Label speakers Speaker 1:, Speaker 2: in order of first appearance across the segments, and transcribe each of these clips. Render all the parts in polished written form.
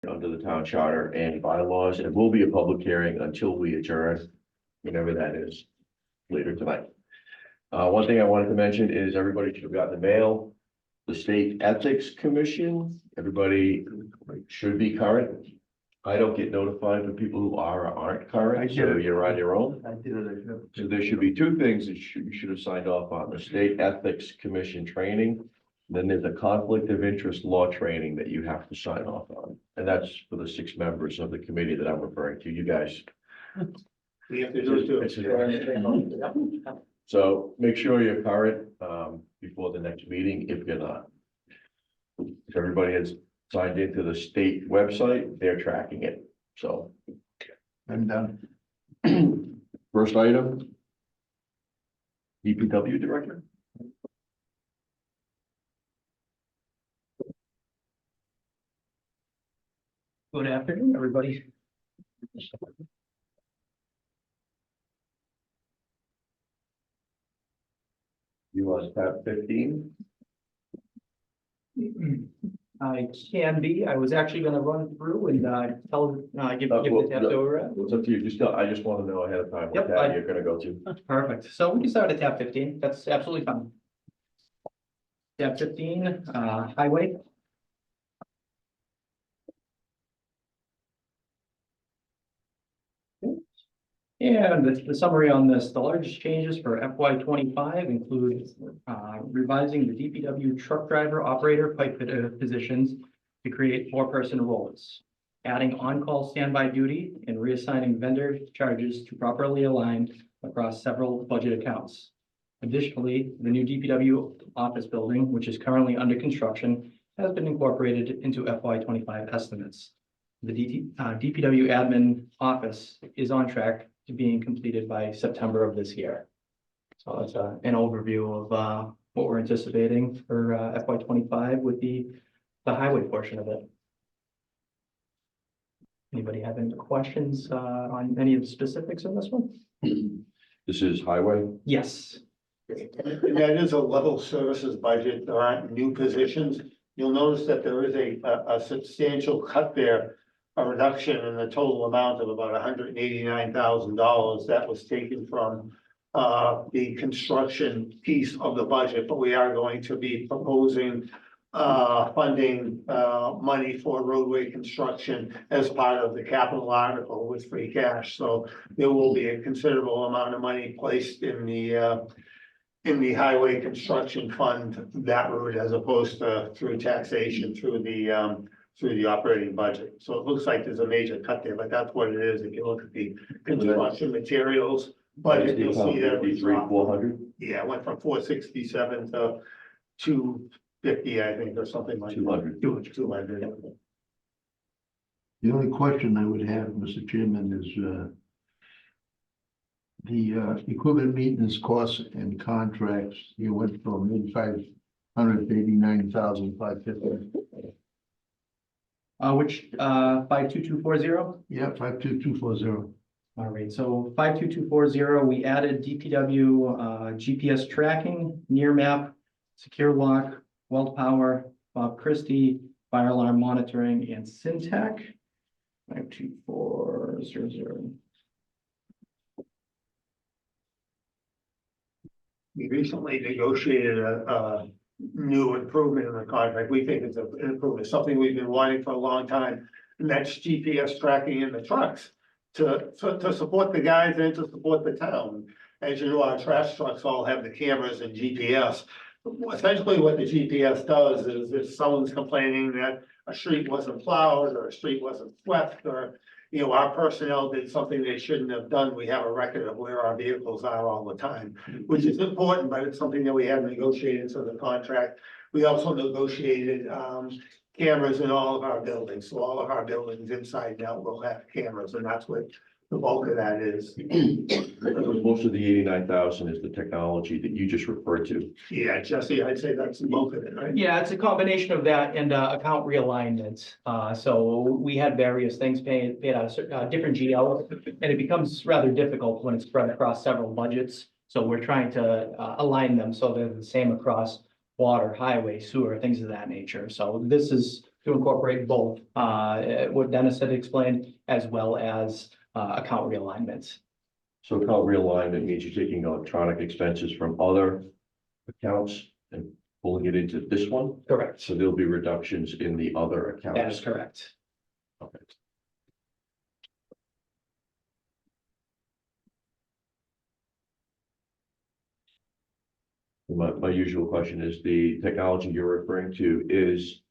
Speaker 1: under the town charter and bylaws. It will be a public hearing until we adjourn, whenever that is, later tonight. One thing I wanted to mention is everybody should have gotten the mail. The State Ethics Commission, everybody should be current. I don't get notified for people who are or aren't current, so you're on your own.
Speaker 2: I did it.
Speaker 1: So there should be two things that you should have signed off on: the State Ethics Commission training. Then there's a conflict of interest law training that you have to sign off on. And that's for the 6 members of the committee that I'm referring to, you guys.
Speaker 3: We have to do it too.
Speaker 1: So make sure you're current before the next meeting if you're not. If everybody has signed into the state website, they're tracking it. So
Speaker 2: I'm done.
Speaker 1: first item. DPW director.
Speaker 4: Good afternoon, everybody.
Speaker 1: You want tab 15?
Speaker 4: I can be. I was actually gonna run through and give the tab over.
Speaker 1: It's up to you. I just want to know ahead of time what
Speaker 4: Yep,
Speaker 1: tab you're gonna go to.
Speaker 4: Perfect. So we can start at tab 15. That's absolutely fine. Tab 15, highway. And the summary on this, the largest changes for FY 25 include revising the DPW truck driver operator pipe fitter positions to create 4-person roles, adding on-call standby duty and reassigning vendor charges to properly align across several budget accounts. Additionally, the new DPW office building, which is currently under construction, has been incorporated into FY 25 estimates. The DPW admin office is on track to being completed by September of this year. So that's an overview of what we're anticipating for FY 25 with the highway portion of it. Anybody have any questions on any of the specifics in this one?
Speaker 1: This is highway.
Speaker 4: Yes.
Speaker 3: And that is a level services budget. There aren't new positions. You'll notice that there is a substantial cut there, a reduction in the total amount of about $189,000 that was taken from the construction piece of the budget, but we are going to be proposing funding money for roadway construction as part of the capital article with free cash. So there will be a considerable amount of money placed in the highway construction fund that route, as opposed to through taxation through the operating budget. So it looks like there's a major cut there, but that's what it is. If you look at the construction materials budget, you'll see that we dropped.
Speaker 1: 400.
Speaker 3: Yeah, it went from 467 to 250, I think, or something like
Speaker 1: 200.
Speaker 3: 200.
Speaker 2: The only question I would have, Mr. Chairman, is the equipment maintenance costs and contracts. You went from 8,500 to 89,550.
Speaker 4: Which 52240?
Speaker 2: Yeah, 52240.
Speaker 4: All right, so 52240, we added DPW GPS tracking, near map, secure lock, Weld Power, Bob Christie, fire alarm monitoring, and Syntac. 52400.
Speaker 3: We recently negotiated a new improvement in the contract. We think it's an improvement, something we've been wanting for a long time. And that's GPS tracking in the trucks to support the guys and to support the town. As you know, our trash trucks all have the cameras and GPS. Essentially what the GPS does is if someone's complaining that a street wasn't plowed or a street wasn't swept, or our personnel did something they shouldn't have done, we have a record of where our vehicles are all the time, which is important, but it's something that we have negotiated into the contract. We also negotiated cameras in all of our buildings, so all of our buildings inside and out will have cameras, and that's what the bulk of that is.
Speaker 1: Most of the 89,000 is the technology that you just referred to.
Speaker 3: Yeah, Jesse, I'd say that's the bulk of it, right?
Speaker 4: Yeah, it's a combination of that and account realignment. So we had various things paid out of different GLs, and it becomes rather difficult when it's spread across several budgets. So we're trying to align them so they're the same across water, highway, sewer, things of that nature. So this is to incorporate both, what Dennis had explained, as well as, account realignments.
Speaker 1: So account realignment means you're taking electronic expenses from other accounts and pulling it into this one.
Speaker 4: Correct.
Speaker 1: So there'll be reductions in the other
Speaker 4: That is
Speaker 1: accounts.
Speaker 4: correct.
Speaker 1: Okay. My usual question is, the technology you're referring to is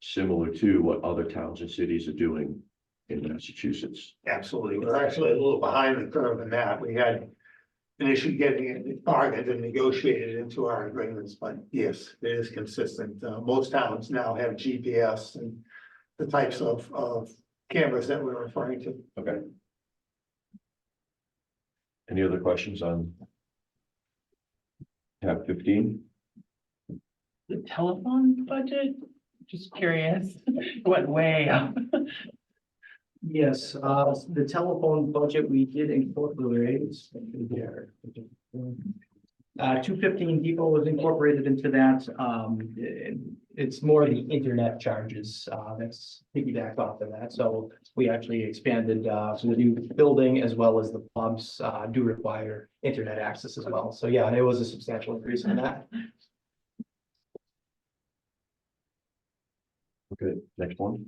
Speaker 1: similar to what other towns and cities are doing in Massachusetts.
Speaker 3: Absolutely. We're actually a little behind the curve in that. We had an issue getting it bargained and negotiated into our agreements, but yes, it is consistent. Most towns now have GPS and the types of cameras that we're referring to.
Speaker 1: Okay. Any other questions on tab 15?
Speaker 5: The telephone budget, just curious, what way up?
Speaker 4: Yes, the telephone budget, we did incorporate there. 215 Depot was incorporated into that. It's more the internet charges, that's piggybacked off of that. So we actually expanded, so the new building as well as the pubs, do require internet access as well. So yeah, it was a substantial increase in that.
Speaker 1: Okay, next one.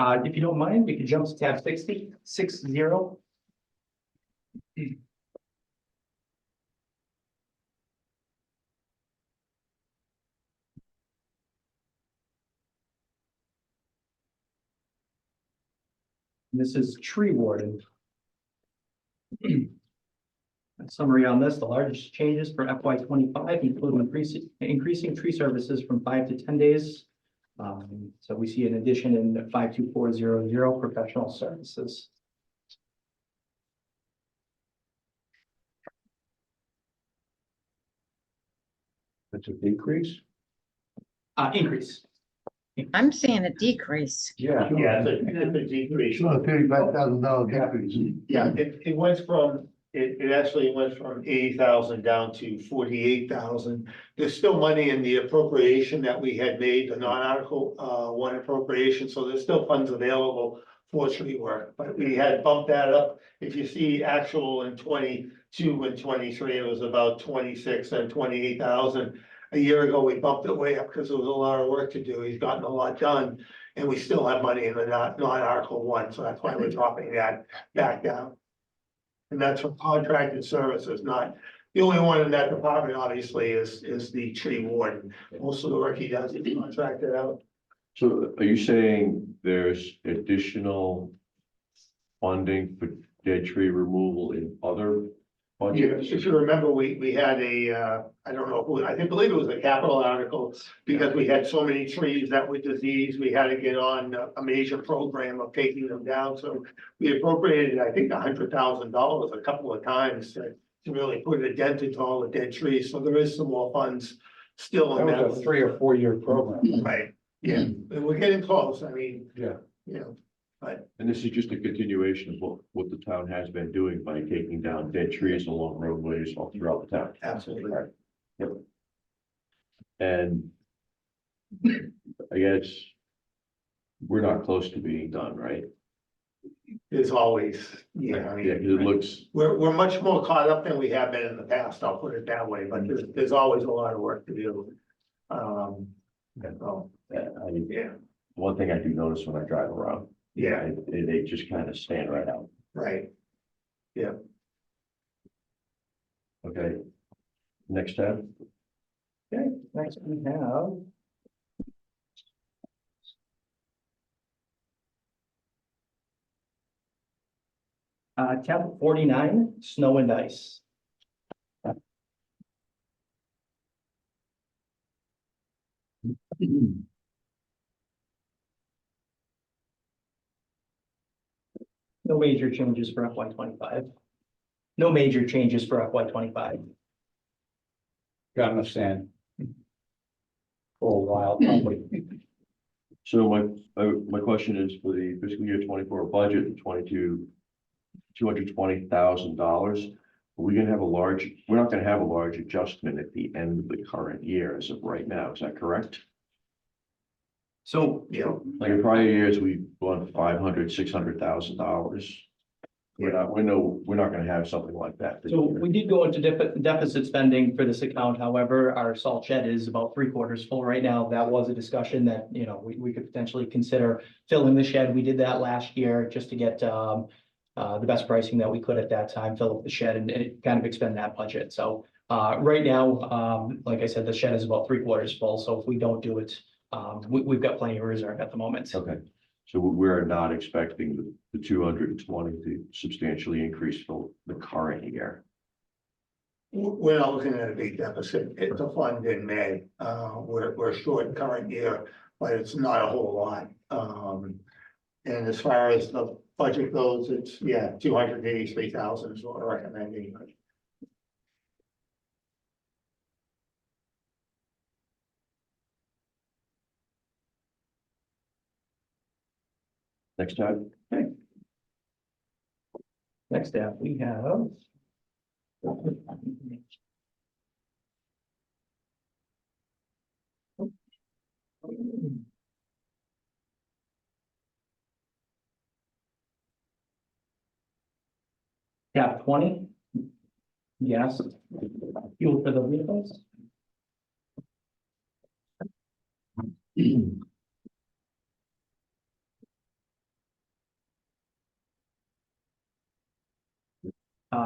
Speaker 4: If you don't mind, we could jump to tab 60. This is tree warden. A summary on this, the largest changes for FY 25 include increasing tree services from 5 to 10 days. So we see an addition in 52400 professional services.
Speaker 1: That's a decrease?
Speaker 4: Increase.
Speaker 6: I'm seeing a decrease.
Speaker 1: Yeah.
Speaker 3: Yeah, it's a decrease.
Speaker 2: Sure, $35,000 decrease.
Speaker 3: Yeah, it went from, it actually went from 80,000 down to 48,000. There's still money in the appropriation that we had made, the non-article one appropriation, so there's still funds available for tree work, but we had bumped that up. If you see actual in 22 and 23, it was about 26 and 28,000. A year ago, we bumped it way up because there was a lot of work to do. He's gotten a lot done, and we still have money in the non-article one, so that's why we're dropping that back down. And that's for contracted services, not, the only one in that department, obviously, is the tree warden. Most of the work he does is contracted out.
Speaker 1: So are you saying there's additional funding for dead tree removal in other budgets?
Speaker 3: If you remember, we had a, I don't know, believe it was a capital article, because we had so many trees that were diseased, we had to get on a major program of taking them down, so we appropriated, I think, $100,000 a couple of times to really put a dent into all the dead trees, so there is some more funds still in
Speaker 7: That
Speaker 3: that.
Speaker 7: was a 3 or 4 year program.
Speaker 3: Right, yeah, and we're getting close, I mean,
Speaker 1: Yeah.
Speaker 3: you know,
Speaker 1: And this is just a continuation of what the town has been doing by taking down dead trees along roadways all throughout the town.
Speaker 3: absolutely.
Speaker 1: Right. Yep. And I guess we're not close to being done, right?
Speaker 3: There's always, yeah, I
Speaker 1: Yeah,
Speaker 3: mean.
Speaker 1: because it looks,
Speaker 3: We're much more caught up than we have been in the past, I'll put it that way, but there's always a lot of work to do. So, yeah,
Speaker 1: one thing I do notice when I drive around,
Speaker 3: yeah,
Speaker 1: they just kind of stand right out.
Speaker 3: right.
Speaker 1: Okay. Next tab.
Speaker 4: Okay, next we have. Tab 49, snow and ice. No major changes for FY 25. No major changes for FY 25.
Speaker 7: Got enough sand. For a while, probably.
Speaker 1: So my question is for the fiscal year 24 budget, 220,000. We're not gonna have a large adjustment at the end of the current year as of right now. Is that correct?
Speaker 4: So,
Speaker 1: Like in prior years, we won $500,000, $600,000. We're not gonna have something like that this
Speaker 4: so
Speaker 1: year.
Speaker 4: we did go into deficit spending for this account. However, our salt shed is about 3/4 full right now. That was a discussion that, we could potentially consider filling the shed. We did that last year just to get, the best pricing that we could at that time, fill up the shed and kind of expend that budget. So, right now, like I said, the shed is about 3/4 full. So if we don't do it, we've got plenty of reserve at the moment.
Speaker 1: Okay, so we're not expecting the 220 to substantially increase for the current year.
Speaker 3: We're not looking at a big deficit. It's a fund in May. We're short current year, but it's not a whole lot. And as far as the budget goes, it's, 283,000 is what we're recommending.
Speaker 1: Next time,
Speaker 4: Next up, we have. Tab 20. Yes. Fuel for the vehicles.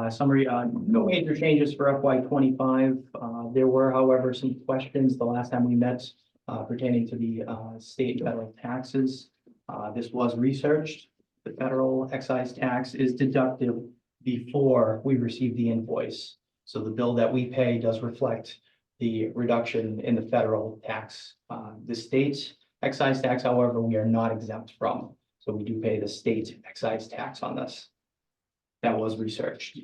Speaker 4: Summary, no major changes for FY 25. There were, however, some questions the last time we met pertaining to the state and federal taxes. This was researched. The federal excise tax is deducted before we receive the invoice. So the bill that we pay does reflect the reduction in the federal tax. The state excise tax, however, we are not exempt from. So we do pay the state excise tax on this. That was researched.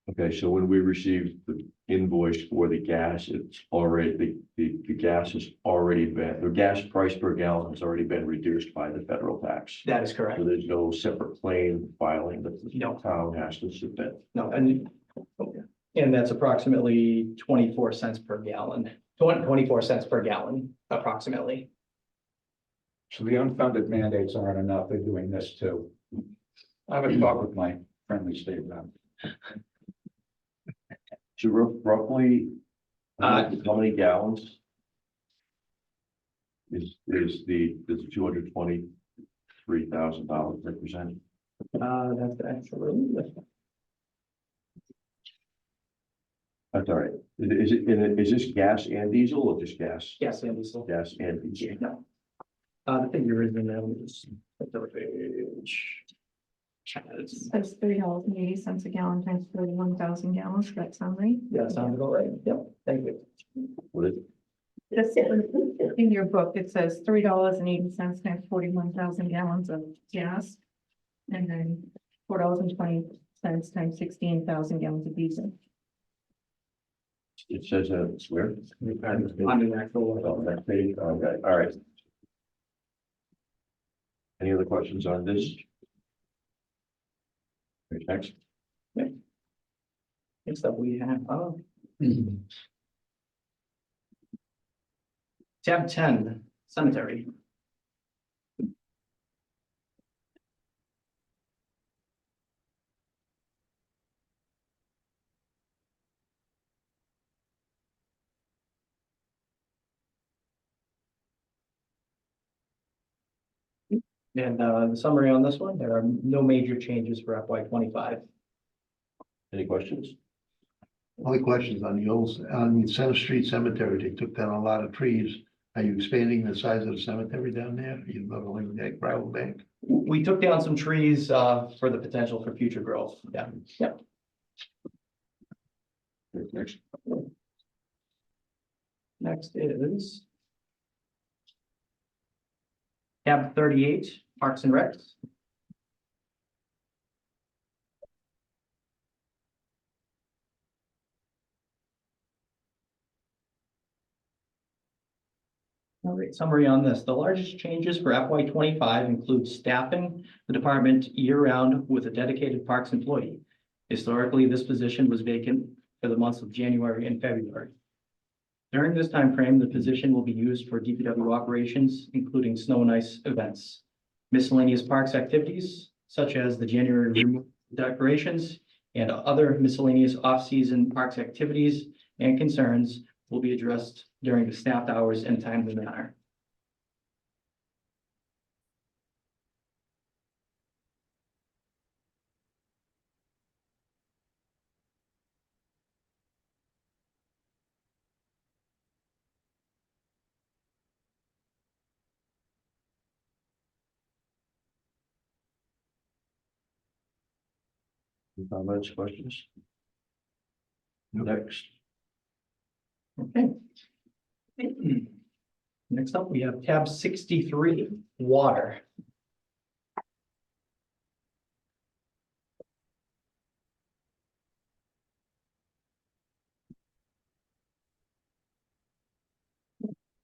Speaker 1: okay, so when we receive the invoice for the gas, it's already, the gas has already been, the gas price per gallon has already been reduced by the federal tax.
Speaker 4: That is correct.
Speaker 1: So there's no separate claim filing that the
Speaker 4: No.
Speaker 1: town has to submit.
Speaker 4: No, and that's approximately 24 cents per gallon, 24 cents per gallon, approximately.
Speaker 7: So the unfunded mandates aren't enough, they're doing this too. I have a talk with my friendly state rep.
Speaker 1: So roughly, how many gallons? Is the $223,000 represent?
Speaker 4: That's actually,
Speaker 1: That's all right. Is this gas and diesel or just gas?
Speaker 4: yes, and diesel.
Speaker 1: Gas and diesel.
Speaker 4: No. The figure is in there, let me just flip the page.
Speaker 8: That's $3.80 a gallon times 41,000 gallons. That sound right?
Speaker 4: Yeah, sounds about right. Yep, thank you.
Speaker 1: What is it?
Speaker 8: Just in your book, it says $3.80 times 41,000 gallons of gas. And then $4.20 times 16,000 gallons of diesel.
Speaker 1: It says it's where?
Speaker 4: On the actual.
Speaker 1: Oh, that page, okay, all right. Any other questions on this? Okay, next.
Speaker 4: Next up, we have, tab 10, cemetery. And the summary on this one, there are no major changes for FY 25.
Speaker 1: Any questions?
Speaker 2: Only questions on the Center Street Cemetery, they took down a lot of trees. Are you expanding the size of the cemetery down there? Are you leveling that gravel bank?
Speaker 4: We took down some trees for the potential for future growth. Yeah, yep.
Speaker 1: Okay, next.
Speaker 4: Next is tab 38, Parks and Recs. All right, summary on this. The largest changes for FY 25 include staffing the department year-round with a dedicated parks employee. Historically, this position was vacant for the months of January and February. During this time frame, the position will be used for DPW operations, including snow and ice events, miscellaneous parks activities, such as the January removal decorations and other miscellaneous off-season parks activities and concerns will be addressed during the staffed hours and timely manner.
Speaker 1: Any comments, questions? Next.
Speaker 4: Okay. Next up, we have tab 63, water.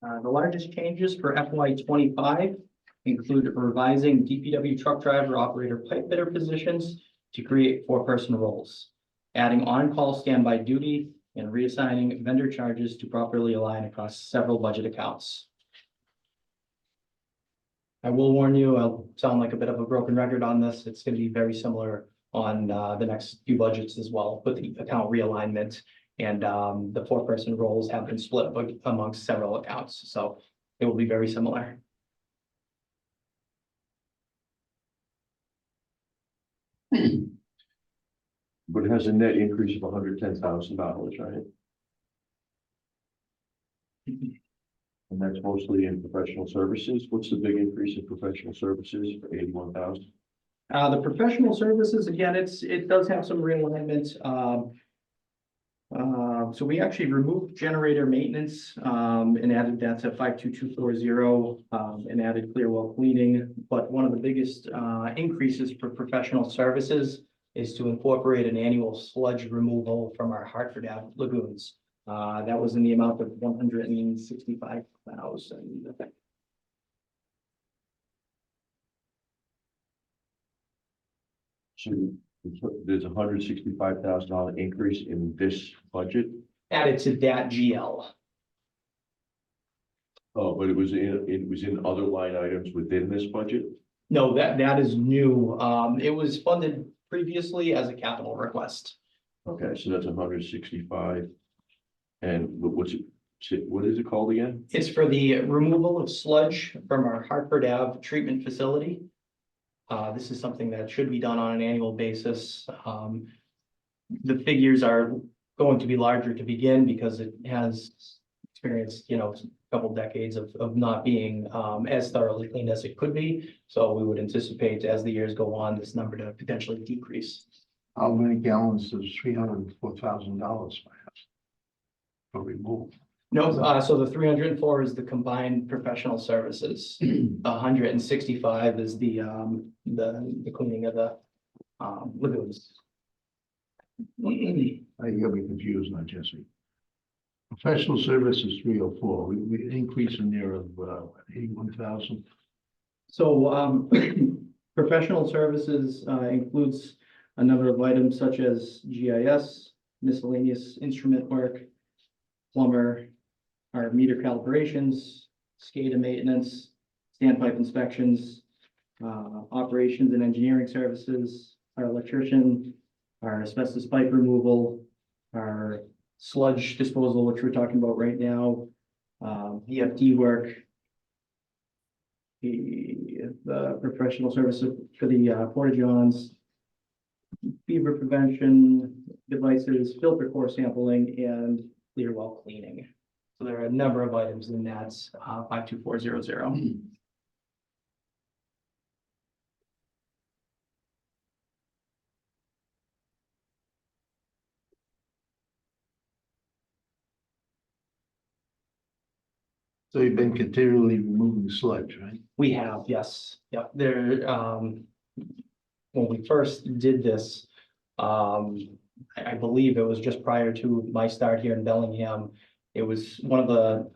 Speaker 4: The largest changes for FY 25 include revising DPW truck driver operator pipe fitter positions to create 4-person roles, adding on-call standby duty, and reassigning vendor charges to properly align across several budget accounts. I will warn you, I'll sound like a bit of a broken record on this. It's going to be very similar on the next few budgets as well, with the account realignment. And the 4-person roles have been split amongst several accounts, so it will be very similar.
Speaker 1: But it has a net increase of $110,000, right? And that's mostly in professional services. What's the big increase in professional services for 81,000?
Speaker 4: The professional services, again, it does have some realignment. So we actually removed generator maintenance and added that to 52240 and added Clearwell cleaning. But one of the biggest increases for professional services is to incorporate an annual sludge removal from our Hartford Ave lagoons. That was in the amount of 165,000.
Speaker 1: So there's $165,000 increase in this budget.
Speaker 4: Added to that GL.
Speaker 1: Oh, but it was in other line items within this budget?
Speaker 4: No, that is new. It was funded previously as a capital request.
Speaker 1: Okay, so that's 165. And what is it called again?
Speaker 4: It's for the removal of sludge from our Hartford Ave treatment facility. This is something that should be done on an annual basis. The figures are going to be larger to begin because it has experienced, a couple decades of not being as thoroughly cleaned as it could be. So we would anticipate as the years go on, this number to potentially decrease.
Speaker 2: How many gallons does $304,000 for removal?
Speaker 4: No, so the 304 is the combined professional services. 165 is the cleaning of the lagoons.
Speaker 2: You got me confused, not Jesse. Professional services 304, we increase in there of 81,000.
Speaker 4: So professional services includes a number of items such as GIS, miscellaneous instrument work, plumber, our meter calibrations, SCADA maintenance, standpipe inspections, operations and engineering services, our electrician, our asbestos pipe removal, our sludge disposal, which we're talking about right now, VFD work, the professional services for the porta johns, fever prevention devices, filter core sampling, and clear well cleaning. So there are a number of items in that 52400.
Speaker 2: So you've been continually removing sludge, right?
Speaker 4: We have, yes, yep, there, when we first did this, I believe it was just prior to my start here in Bellingham. It was one of the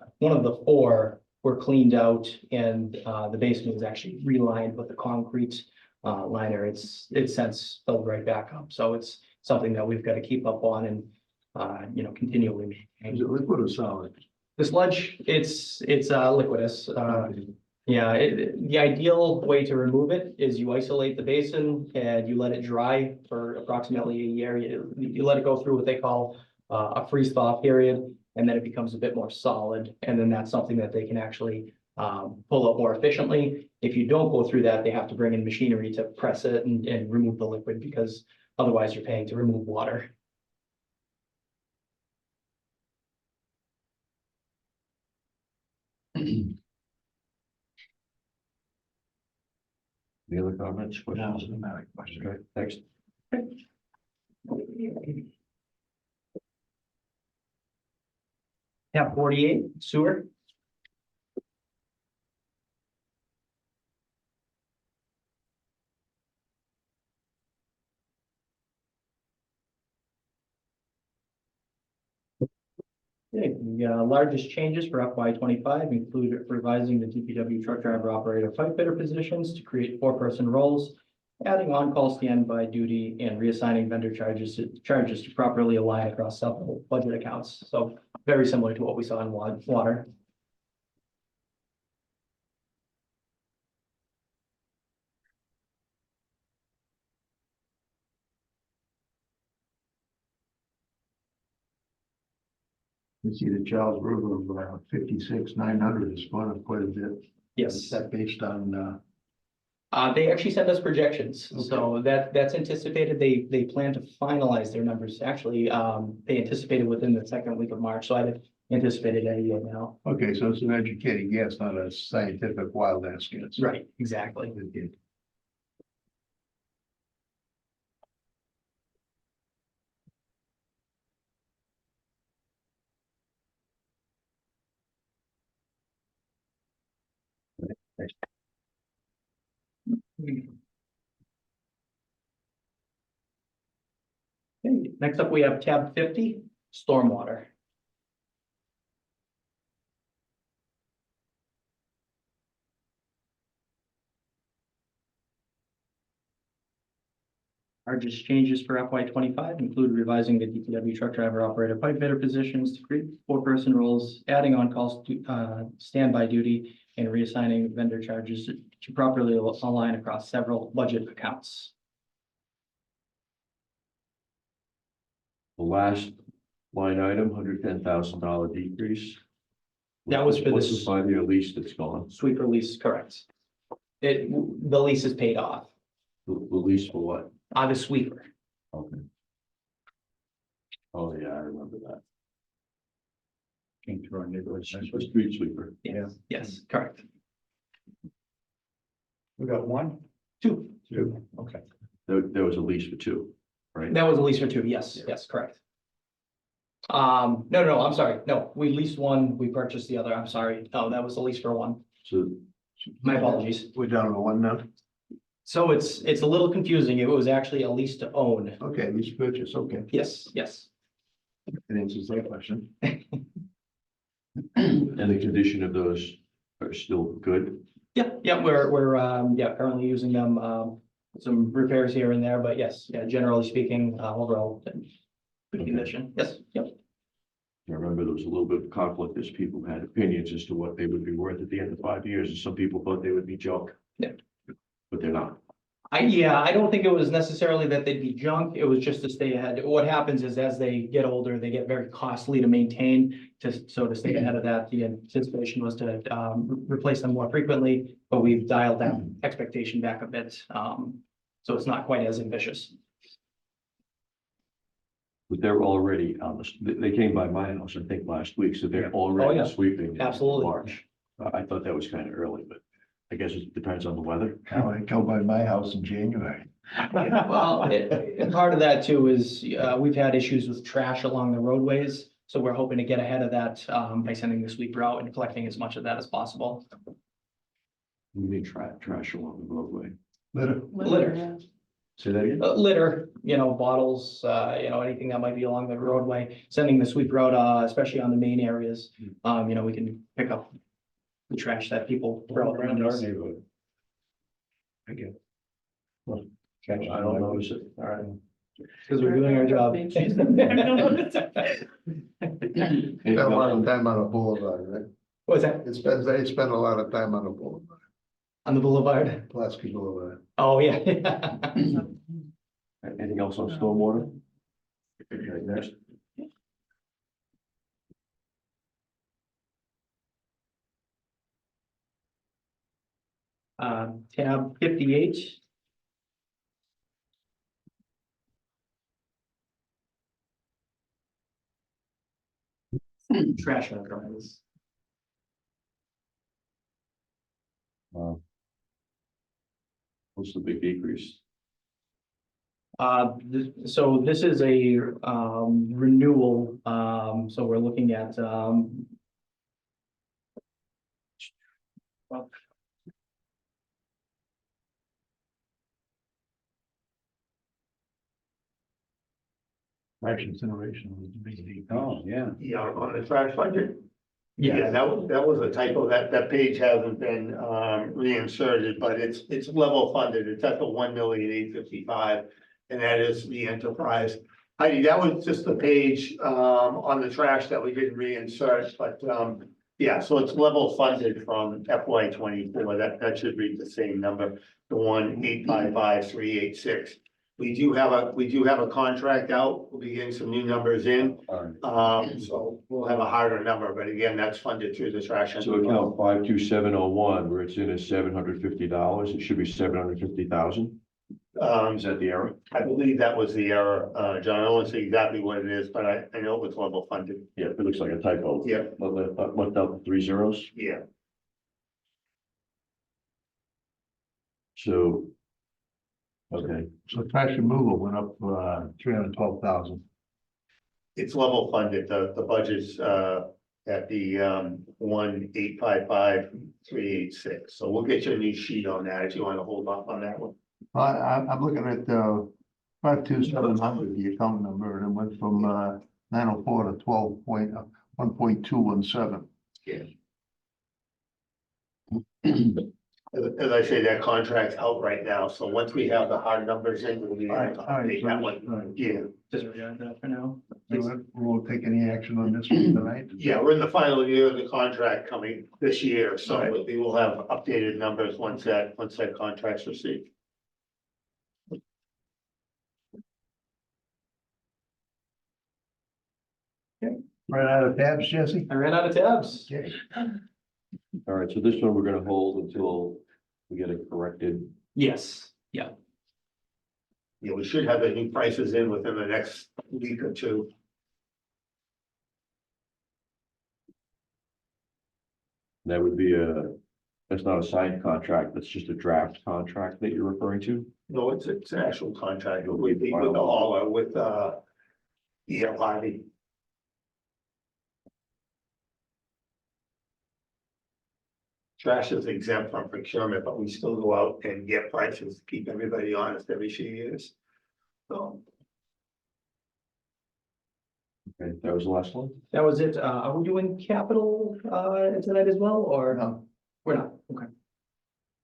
Speaker 4: 4 were cleaned out, and the basement was actually relined with a concrete liner. It's since filled right back up, so it's something that we've got to keep up on and continually
Speaker 2: Is
Speaker 4: maintain.
Speaker 2: it liquid or solid?
Speaker 4: The sludge, it's liquidous. Yeah, the ideal way to remove it is you isolate the basin and you let it dry for approximately a year. You let it go through what they call a freeze thaw period, and then it becomes a bit more solid. And then that's something that they can actually pull up more efficiently. If you don't go through that, they have to bring in machinery to press it and remove the liquid, because otherwise you're paying to remove water.
Speaker 1: Any other comments?
Speaker 2: No,
Speaker 1: questions?
Speaker 2: it's not a question.
Speaker 1: Okay, next.
Speaker 4: Tab 48, sewer. Okay, the largest changes for FY 25 include revising the DPW truck driver operator pipe fitter positions to create 4-person roles, adding on-call standby duty, and reassigning vendor charges to properly align across several budget accounts. So very similar to what we saw in water.
Speaker 2: You see the Charles River of 56,900 has gone up quite a bit. Is
Speaker 4: Yes,
Speaker 2: that based on,
Speaker 4: they actually sent us projections, so that's anticipated. They plan to finalize their numbers. Actually, they anticipated within the second week of March, so I anticipated a year now.
Speaker 2: okay, so it's an educated guess, not a scientific wild ass guess.
Speaker 4: Right, exactly.
Speaker 2: Okay.
Speaker 4: Okay, next up, we have tab 50, stormwater. Largest changes for FY 25 include revising the DPW truck driver operator pipe fitter positions to create 4-person roles, adding on-call standby duty, and reassigning vendor charges to properly align across several budget accounts.
Speaker 1: The last line item, $110,000 decrease.
Speaker 4: That was for
Speaker 1: What's
Speaker 4: this-
Speaker 1: the 5-year lease that's gone?
Speaker 4: Sweeper lease, correct. The lease is paid off,
Speaker 1: The lease for what?
Speaker 4: the sweeper.
Speaker 1: Okay. Oh, yeah, I remember that.
Speaker 7: Came through our neighborhood.
Speaker 1: The street sweeper.
Speaker 4: Yes, correct.
Speaker 7: We got one?
Speaker 4: Two.
Speaker 7: Okay.
Speaker 1: There was a lease for 2, right?
Speaker 4: That was a lease for 2, yes, correct. No, I'm sorry. No, we leased one, we purchased the other. I'm sorry. No, that was a lease for 1.
Speaker 1: So
Speaker 4: My apologies.
Speaker 2: We're down to one now?
Speaker 4: So it's a little confusing. It was actually a lease to own.
Speaker 2: Okay, lease purchase, okay.
Speaker 4: Yes.
Speaker 2: That answers that question.
Speaker 1: and the condition of those are still good?
Speaker 4: Yeah, we're currently using them, some repairs here and there, but yes, generally speaking, overall, good condition. Yes, yep.
Speaker 1: I remember there was a little bit of conflict as people had opinions as to what they would be worth at the end of 5 years, and some people thought they would be junk.
Speaker 4: Yeah.
Speaker 1: But they're not.
Speaker 4: I don't think it was necessarily that they'd be junk. It was just to stay ahead. What happens is as they get older, they get very costly to maintain. To stay ahead of that, the anticipation was to replace them more frequently, but we've dialed down expectation back a bit. So it's not quite as ambitious.
Speaker 1: But they're already on they came by my house, I think, last week, so they're already
Speaker 4: yeah.
Speaker 1: sweeping. in
Speaker 4: Absolutely.
Speaker 1: March. I thought that was kind of early, but I guess it depends on the weather.
Speaker 2: How I come by my house in January.
Speaker 4: Well, and part of that too is, we've had issues with trash along the roadways. So we're hoping to get ahead of that, by sending the sweeper out and collecting as much of that as possible.
Speaker 1: We need trash along the roadway.
Speaker 4: Litter.
Speaker 1: Say that again?
Speaker 4: Litter, bottles, anything that might be along the roadway, sending the sweeper out, especially on the main areas. We can pick up the trash that people throw out the
Speaker 7: Around our
Speaker 4: windows.
Speaker 7: neighborhood. I get it.
Speaker 1: I don't notice it.
Speaker 4: All right. Because we're doing our job.
Speaker 2: Spent a lot of time on a boulevard, right?
Speaker 4: What's that?
Speaker 2: They spend a lot of time on a boulevard,
Speaker 4: On the boulevard?
Speaker 2: Pulaski Boulevard.
Speaker 4: Oh, yeah.
Speaker 1: Anything else on stormwater? Okay, next.
Speaker 4: Tab 58. Trash enterprise.
Speaker 1: What's the big decrease?
Speaker 4: So this is a, renewal, so we're looking at, well,
Speaker 2: Trash incineration was the big deal.
Speaker 7: Oh, yeah.
Speaker 3: Yeah, on the trash budget. Yeah,
Speaker 4: yeah,
Speaker 3: that was a typo. That page hasn't been, reinserted, but it's level funded. It's at the 1,855,000. And that is the enterprise. Heidi, that was just the page, on the trash that we didn't reinsert, but, yeah, so it's level funded from FY 24. That should read the same number, the 1,855,386. We do have a contract out. We'll be getting some new numbers in.
Speaker 7: All right.
Speaker 3: So we'll have a harder number, but again, that's funded through the trash.
Speaker 1: So account 52701, where it's in as $750, it should be 750,000. Is that the error?
Speaker 3: I believe that was the error, John. I don't want to say exactly what it is, but I know it was level funded.
Speaker 1: Yeah, it looks like a typo.
Speaker 3: Yeah,
Speaker 1: Left out 3 zeros.
Speaker 3: yeah.
Speaker 1: So. Okay,
Speaker 2: So trash removal went up, 312,000.
Speaker 3: It's level funded. The budget's, at the, 1,855,386. So we'll get you a new sheet on that if you want to hold off on that one.
Speaker 2: I'm looking at, 52700, the account number, and it went from, 904 to 1.217.
Speaker 3: As I say, that contract's out right now. So once we have the hard numbers in, we'll be able to update that one. Yeah.
Speaker 4: disregard that for now.
Speaker 2: We won't take any action on this one tonight.
Speaker 3: Yeah, we're in the final year of the contract coming this year, so we will have updated numbers once that contract's received.
Speaker 2: Right out of tabs, Jesse?
Speaker 4: I ran out of tabs.
Speaker 2: Okay.
Speaker 1: all right, so this one we're gonna hold until we get it corrected.
Speaker 4: Yes, yeah.
Speaker 3: Yeah, we should have the new prices in within the next week or two.
Speaker 1: That would be that's not a signed contract, that's just a draft contract that you're referring to?
Speaker 3: No, it's an actual contract with the hauler, with ELID. Trash is exempt from procurement, but we still go out and get prices to keep everybody honest every few years. So,
Speaker 1: Okay, that was the last one?
Speaker 4: That was it. Are we doing capital, tonight as well, or?
Speaker 2: No,
Speaker 4: We're not, okay.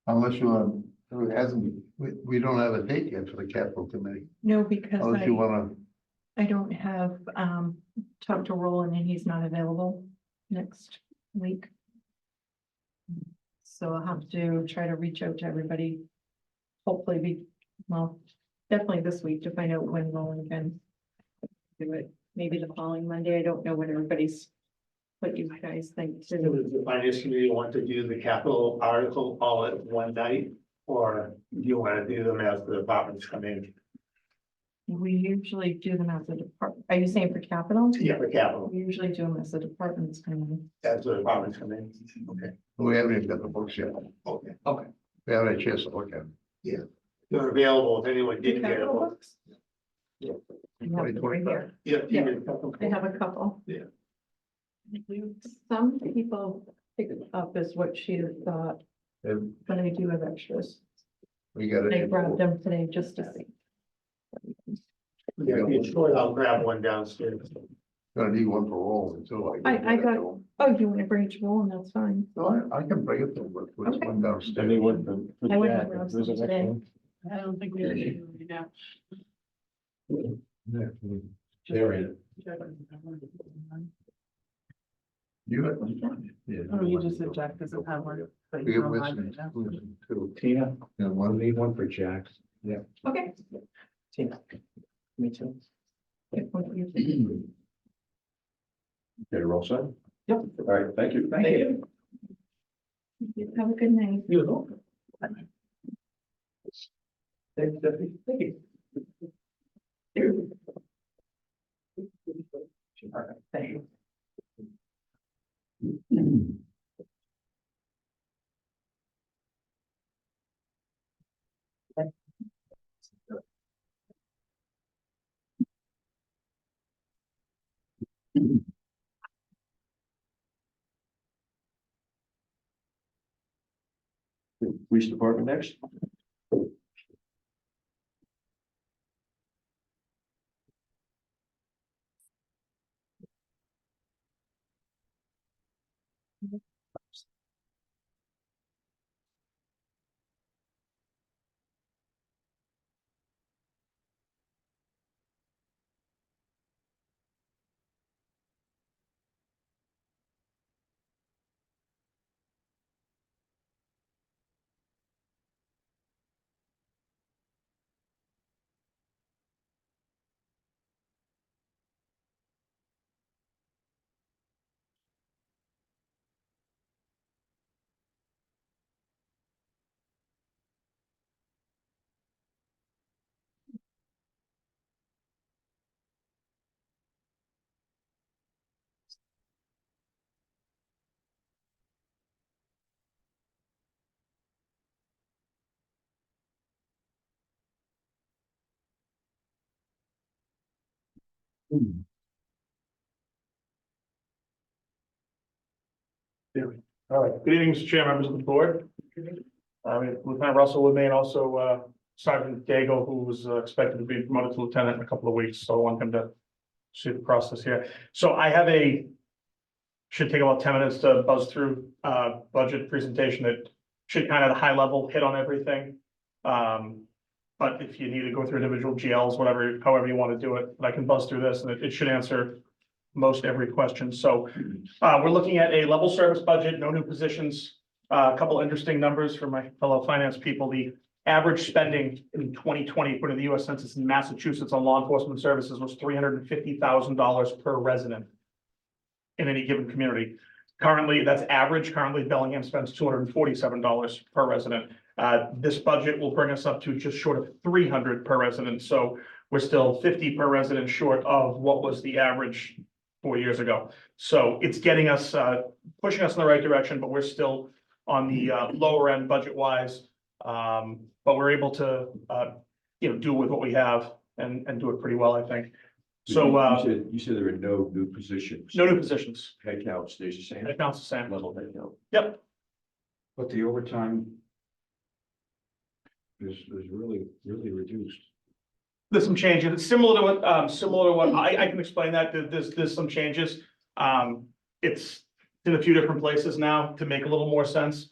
Speaker 2: unless you, it hasn't, we don't have a date yet for the capital committee.
Speaker 8: No, because
Speaker 2: Unless you wanna,
Speaker 8: I don't have, talked to Roland and he's not available next week. So I'll have to try to reach out to everybody. Hopefully definitely this week to find out when Roland can do it. Maybe the following Monday. I don't know what you guys think
Speaker 3: so
Speaker 8: too.
Speaker 3: does the finance committee want to do the capital article all at one night? Or do you want to do them as the departments come in?
Speaker 8: We usually do them as a department. Are you saying for capital?
Speaker 3: Yeah, for capital,
Speaker 8: We usually do them as the departments come in.
Speaker 3: as the departments come in. Okay,
Speaker 2: we haven't even got the books yet.
Speaker 3: okay.
Speaker 2: We haven't had a chance to look at them.
Speaker 3: They're available if anyone didn't get a
Speaker 8: Capital
Speaker 3: book.
Speaker 8: books? I have it right here.
Speaker 3: Yeah.
Speaker 8: Yeah. I have a couple.
Speaker 3: Yeah.
Speaker 8: Some people pick it up as what she thought,
Speaker 2: And
Speaker 8: but I do have extras.
Speaker 2: we got
Speaker 8: I
Speaker 2: it.
Speaker 8: grabbed them today just to see.
Speaker 3: Yeah, if you're short, I'll grab one downstairs.
Speaker 2: Gonna need one for Roland too.
Speaker 8: I got, oh, you want to bring it to Roland, that's fine.
Speaker 2: No, I can bring it to him, but there's
Speaker 8: Okay.
Speaker 2: one downstairs.
Speaker 8: I went and grabbed some today.
Speaker 5: I don't think we have to do it now.
Speaker 2: They're in. You had one from you.
Speaker 5: Oh, you just said Jack doesn't have one. But
Speaker 2: We
Speaker 5: you
Speaker 2: have
Speaker 5: don't have
Speaker 2: listeners,
Speaker 5: it now.
Speaker 2: too.
Speaker 7: Tina,
Speaker 2: And one,
Speaker 7: need one for Jack. Yeah.
Speaker 8: Okay.
Speaker 4: Tina. Me too.
Speaker 1: Okay, we're all set?
Speaker 4: Yep.
Speaker 1: All right, thank you.
Speaker 4: Thank you.
Speaker 8: Have a good night.
Speaker 4: You as well. Thanks, Stephanie. Thank you. Thank you.
Speaker 1: Police department next.
Speaker 9: All right, good evening, Mr. Chair, members of the board. Lieutenant Russell with me, and also Sergeant Dago, who was expected to be promoted to lieutenant in a couple of weeks, so I want him to see the process here. So I have should take about 10 minutes to buzz through budget presentation. It should kind of at a high level hit on everything. But if you need to go through individual GLs, whatever, however you want to do it, I can buzz through this, and it should answer most every question. So we're looking at a level service budget, no new positions. A couple interesting numbers for my fellow finance people. The average spending in 2020, according to the US Census in Massachusetts on law enforcement services, was $350,000 per resident in any given community. Currently, that's average. Currently, Bellingham spends $247 per resident. This budget will bring us up to just short of 300 per resident. So we're still 50 per resident short of what was the average 4 years ago. So it's getting us, pushing us in the right direction, but we're still on the lower end budget wise. But we're able to, do with what we have and do it pretty well, I think. So
Speaker 1: You said there are no new positions.
Speaker 4: no new positions.
Speaker 1: Head count stays the same.
Speaker 4: It counts the same.
Speaker 1: Level head count.
Speaker 4: Yep.
Speaker 7: But the overtime is really reduced.
Speaker 4: There's some changes. It's similar to what I can explain that. There's some changes. It's in a few different places now to make a little more sense.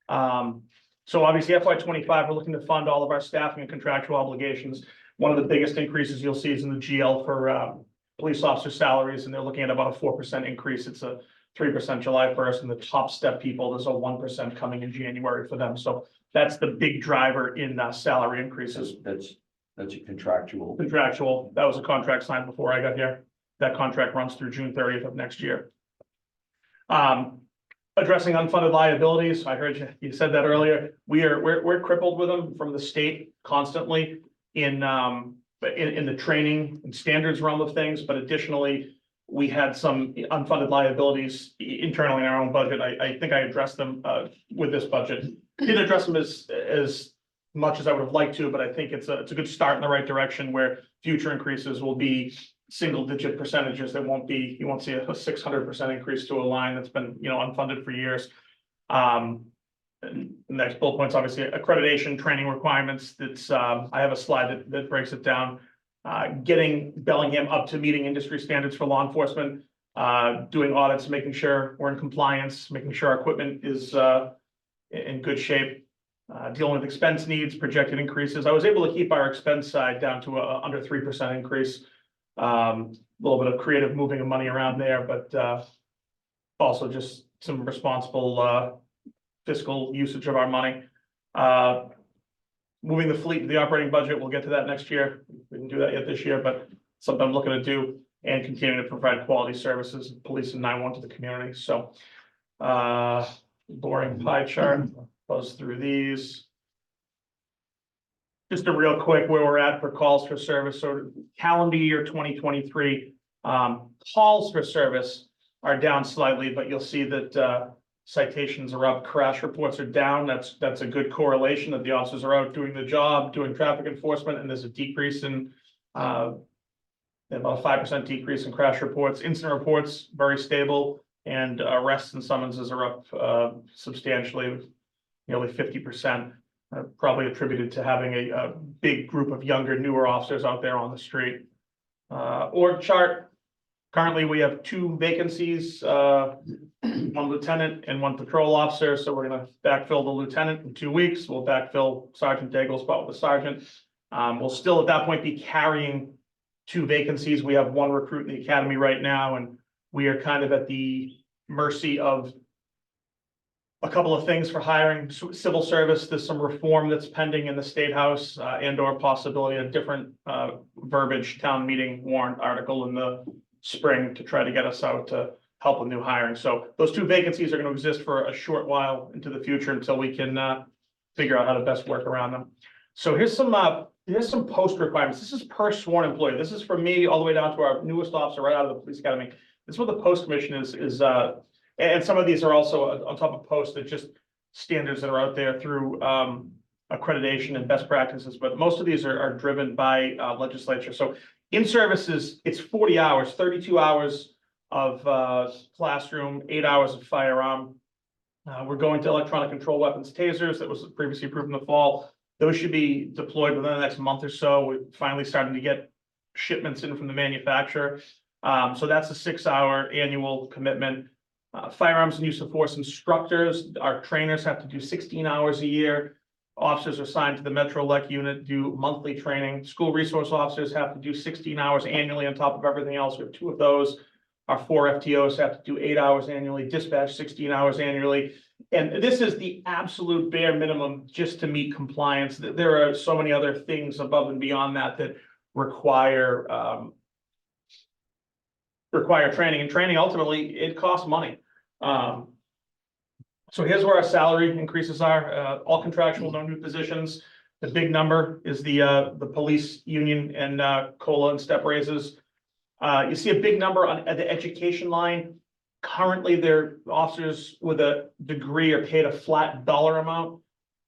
Speaker 4: So obviously FY25, we're looking to fund all of our staffing and contractual obligations. One of the biggest increases you'll see is in the GL for police officer salaries, and they're looking at about a 4% increase. It's a 3% July 1st, and the top step people, there's a 1% coming in January for them. So that's the big driver in salary increases.
Speaker 1: That's a contractual.
Speaker 4: Contractual, that was a contract signed before I got here. That contract runs through June 30th of next year. Addressing unfunded liabilities, I heard you said that earlier. We're crippled with them from the state constantly in the training and standards realm of things, but additionally, we had some unfunded liabilities internally in our own budget. I think I addressed them with this budget. Didn't address them as much as I would have liked to, but I think it's a good start in the right direction where future increases will be single digit percentages. There won't be, you won't see a 600% increase to a line that's been, unfunded for years. And next bullet points, obviously accreditation, training requirements. That's I have a slide that breaks it down. Getting Bellingham up to meeting industry standards for law enforcement, doing audits, making sure we're in compliance, making sure our equipment is in good shape.
Speaker 9: dealing with expense needs, projected increases. I was able to keep our expense side down to a under 3% increase. A little bit of creative moving of money around there, but also just some responsible fiscal usage of our money. Moving the fleet to the operating budget, we'll get to that next year. We didn't do that yet this year, but something I'm looking to do, and continuing to provide quality services, police and 911 to the community. So boring pie chart, goes through these. Just a real quick where we're at for calls for service. So calendar year 2023, calls for service are down slightly, but you'll see that citations are up, crash reports are down. That's a good correlation that the officers are out doing the job, doing traffic enforcement, and there's a decrease in about a 5% decrease in crash reports. Incident reports very stable, and arrests and summonses are up substantially, nearly 50%. Probably attributed to having a big group of younger, newer officers out there on the street. Org chart. Currently, we have 2 vacancies, 1 lieutenant and 1 patrol officer. So we're going to backfill the lieutenant in 2 weeks. We'll backfill Sergeant Daigle's spot with the sergeant. We'll still at that point be carrying 2 vacancies. We have 1 recruit in the academy right now, and we are kind of at the mercy of a couple of things for hiring civil service. There's some reform that's pending in the State House, and or possibility of different verbiage town meeting warrant article in the spring to try to get us out to help with new hiring. So those 2 vacancies are going to exist for a short while into the future until we can figure out how to best work around them. So here's some post requirements. This is per sworn employee. This is from me all the way down to our newest officer right out of the police academy. This is what the post commission is and some of these are also on top of post that just standards that are out there through accreditation and best practices, but most of these are driven by legislature. So in services, it's 40 hours, 32 hours of classroom, 8 hours of firearm. We're going to electronic control weapons, tasers, that was previously approved in the fall. Those should be deployed within the next month or so. We're finally starting to get shipments in from the manufacturer. So that's a 6-hour annual commitment. Firearms and use of force instructors, our trainers have to do 16 hours a year. Officers are assigned to the Metro Lec unit, do monthly training. School resource officers have to do 16 hours annually on top of everything else. We have 2 of those. Our 4 FTOs have to do 8 hours annually, dispatch 16 hours annually. And this is the absolute bare minimum just to meet compliance. There are so many other things above and beyond that that require training, and training ultimately it costs money. So here's where our salary increases are, all contractual, no new positions. The big number is the police union and COLA and step raises. You see a big number at the education line. Currently, their officers with a degree are paid a flat dollar amount.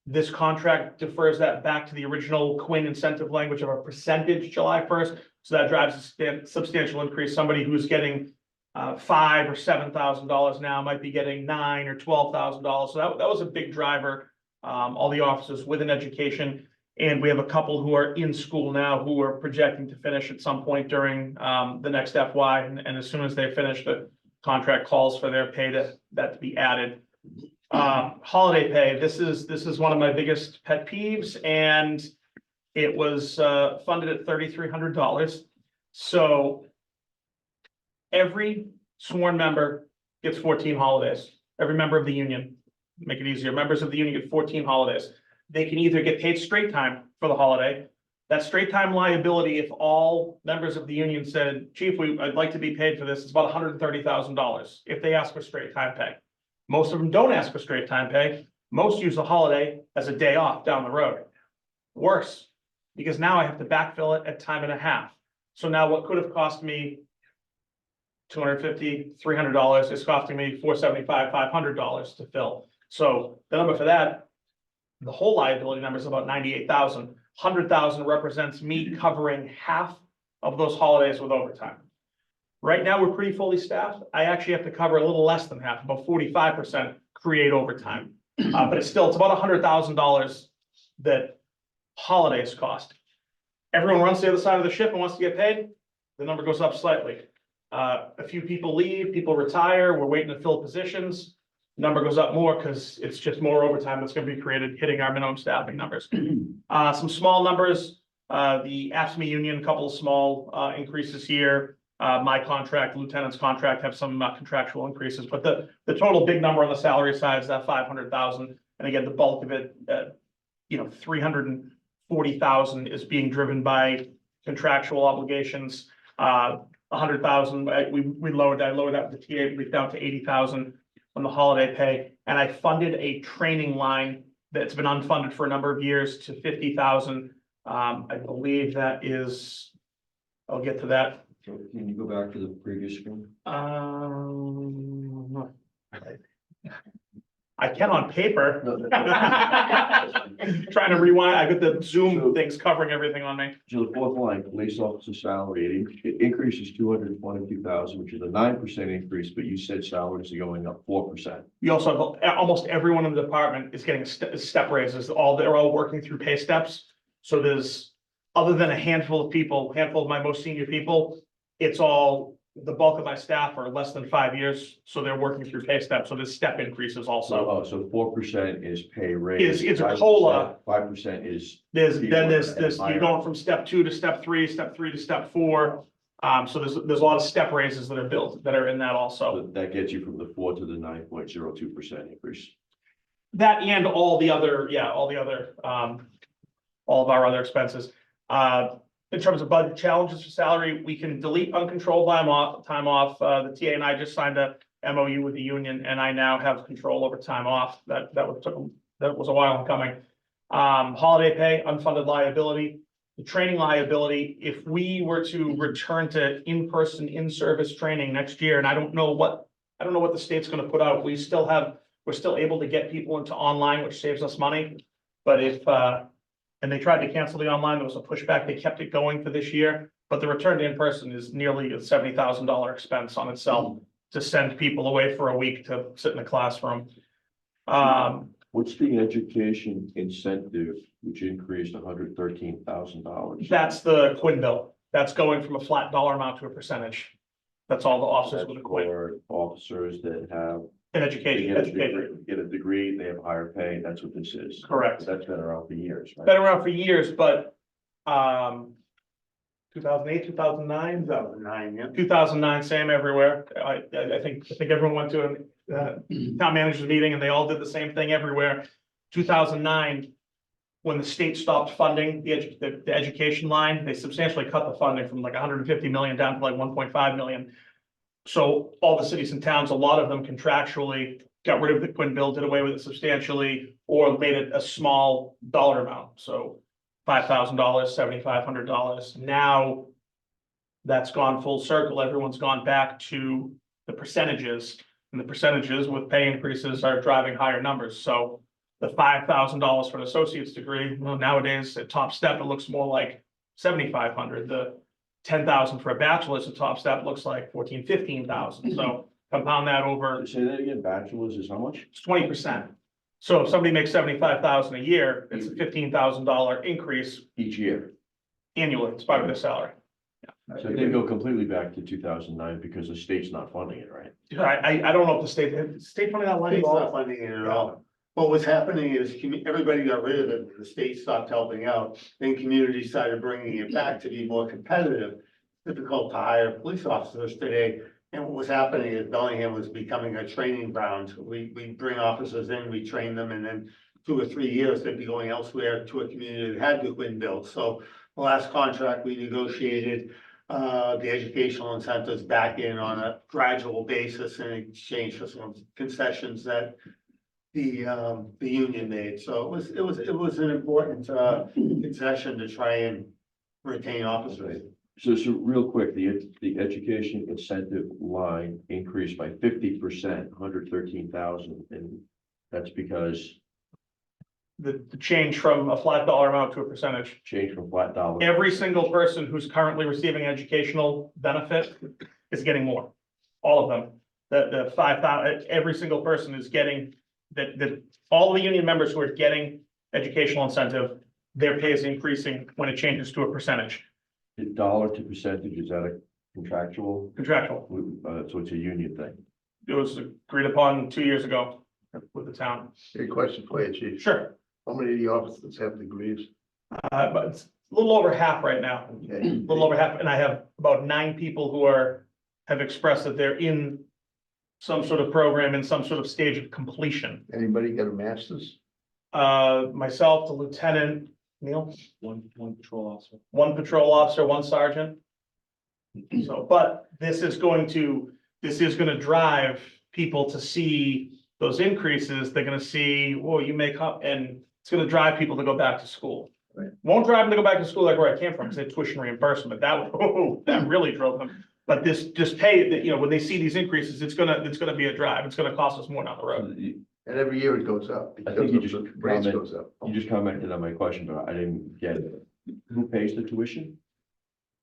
Speaker 9: This contract defers that back to the original Quinn incentive language of a percentage July 1st. So that drives a substantial increase. Somebody who's getting $5,000 or $7,000 now might be getting $9,000 or $12,000. So that was a big driver. All the officers with an education, and we have a couple who are in school now who are projecting to finish at some point during the next FY, and as soon as they finish, the contract calls for their pay to be added. Holiday pay. This is one of my biggest pet peeves, and it was funded at $3,300. So every sworn member gets 14 holidays. Every member of the union, make it easier. Members of the union get 14 holidays. They can either get paid straight time for the holiday. That straight time liability, if all members of the union said, Chief, I'd like to be paid for this, it's about $130,000 if they ask for straight time pay. Most of them don't ask for straight time pay. Most use the holiday as a day off down the road. Worse, because now I have to backfill it at time and a half. So now what could have cost me $250, $300 is costing me $475, $500 to fill. So the number for that, the whole liability number is about $98,000. $100,000 represents me covering half of those holidays with overtime. Right now, we're pretty fully staffed. I actually have to cover a little less than half, about 45% create overtime. But it's about $100,000 that holidays cost. Everyone runs to the other side of the ship and wants to get paid. The number goes up slightly. A few people leave, people retire. We're waiting to fill positions. number goes up more because it's just more overtime that's gonna be created, hitting our minimum staffing numbers. Some small numbers, the AFSCME union, a couple of small increases here. My contract, lieutenant's contract have some contractual increases, but the total big number on the salary side is that 500,000. And again, the bulk of it, 340,000 is being driven by contractual obligations. 100,000, I lowered that with the TA brief down to 80,000 on the holiday pay. And I funded a training line that's been unfunded for a number of years to 50,000. I believe that is, I'll get to that.
Speaker 1: So can you go back to the previous screen?
Speaker 9: I can on paper.
Speaker 1: No,
Speaker 9: Trying to rewind, I got the
Speaker 1: So-
Speaker 9: Zoom things covering everything on me.
Speaker 1: So the fourth line, police officer salary, it increases 222,000, which is a 9% increase, but you said salaries are going up 4%.
Speaker 9: You also have, almost everyone in the department is getting step raises, they're all working through pay steps. So there's, other than a handful of my most senior people, it's all, the bulk of my staff are less than 5 years, so they're working through pay steps, so there's step increases also.
Speaker 1: So 4% is pay raise.
Speaker 9: Is a COLA.
Speaker 1: 5% is.
Speaker 9: There's
Speaker 1: People
Speaker 9: you're going from step 2 to step 3, step 3 to step 4. So there's a lot of step raises that are built, that are in that also.
Speaker 1: So that gets you from the 4 to the 9.02% increase.
Speaker 9: That and all the other, all of our other expenses. In terms of budget challenges for salary, we can delete uncontrolled time off. The TA and I just signed a MOU with the union, and I now have control over time off. That was a while in coming. Holiday pay, unfunded liability, the training liability. If we were to return to in-person, in-service training next year, and I don't know what the state's going to put out. We're still able to get people into online, which saves us money. But if and they tried to cancel the online, there was a pushback, they kept it going for this year, but the return to in-person is nearly a $70,000 expense on itself to send people away for a week to sit in a classroom.
Speaker 1: What's the education incentive, which increased $113,000?
Speaker 9: That's the Quinn bill, that's going from a flat dollar amount to a percentage. That's all the officers
Speaker 1: That's
Speaker 9: with a Quinn,
Speaker 1: for officers that have.
Speaker 9: in
Speaker 1: they
Speaker 9: education,
Speaker 1: Get a degree, they have higher pay, that's what this is.
Speaker 9: correct.
Speaker 1: That's been around for years, right?
Speaker 9: Been around for years, but 2008, 2009,
Speaker 3: 2009, yeah.
Speaker 9: 2009, same everywhere. I think everyone went to a town manager's meeting and they all did the same thing everywhere. 2009, when the state stopped funding the education line, they substantially cut the funding from like 150 million down to like 1.5 million. So all the cities and towns, a lot of them contractually got rid of the Quinn bill, did away with it substantially, or made it a small dollar amount. So $5,000, $7,500. Now that's gone full circle. Everyone's gone back to the percentages, and the percentages with pay increases are driving higher numbers. So the $5,000 for an associate's degree, well, nowadays at top step, it looks more like $7,500. The 10,000 for a bachelor's at top step looks like 14, 15,000. So compound that over,
Speaker 1: Say that again, bachelor's is how much?
Speaker 9: it's 20%. So if somebody makes 75,000 a year, it's a $15,000 increase
Speaker 1: Each year.
Speaker 9: annually. It's part of their salary.
Speaker 1: So they go completely back to 2009 because the state's not funding it, right?
Speaker 9: I don't know if the state funding that line.
Speaker 3: State's not funding it at all. What was happening is everybody got rid of it, the state stopped helping out, then communities started bringing it back to be more competitive. Difficult to hire police officers today, and what was happening is Bellingham was becoming a training ground. We bring officers in, we train them, and then 2 or 3 years, they'd be going elsewhere to a community that had the Quinn bill. So the last contract we negotiated, the educational incentives back in on a gradual basis in exchange for some concessions that the union made. So it was an important concession to try and retain officers.
Speaker 1: So real quick, the education incentive line increased by 50%, 113,000, and that's because
Speaker 9: The change from a flat dollar amount to a percentage.
Speaker 1: change from flat dollar.
Speaker 9: Every single person who's currently receiving educational benefit is getting more. All of them. The 5,000, every single person is getting all the union members who are getting educational incentive, their pay is increasing when it changes to a percentage.
Speaker 1: The dollar to percentage, is that a contractual?
Speaker 9: Contractual.
Speaker 1: So it's a union thing.
Speaker 9: It was agreed upon 2 years ago. with the town.
Speaker 2: A question for you, chief.
Speaker 9: Sure,
Speaker 2: How many of the officers have degrees?
Speaker 9: but it's a little over half right now, a
Speaker 2: Okay.
Speaker 9: little over half, and I have about 9 people who have expressed that they're in some sort of program in some sort of stage of completion.
Speaker 2: Anybody got a master's?
Speaker 9: Myself, the lieutenant, Neil,
Speaker 1: One patrol officer.
Speaker 9: 1 patrol officer, 1 sergeant. So, but this is gonna drive people to see those increases. They're gonna see, whoa, you make up, and it's gonna drive people to go back to school.
Speaker 2: Right.
Speaker 9: Won't drive them to go back to school like where I came from, because they had tuition reimbursement. That, that really drove them. But this, just pay, that, you know, when they see these increases, it's gonna be a drive. It's gonna cost us more down the road.
Speaker 2: And every year it goes up.
Speaker 1: I think you
Speaker 2: because
Speaker 1: just
Speaker 2: the rates
Speaker 1: comment-
Speaker 2: goes up.
Speaker 1: You just commented on my question, but I didn't get it. Who pays the tuition?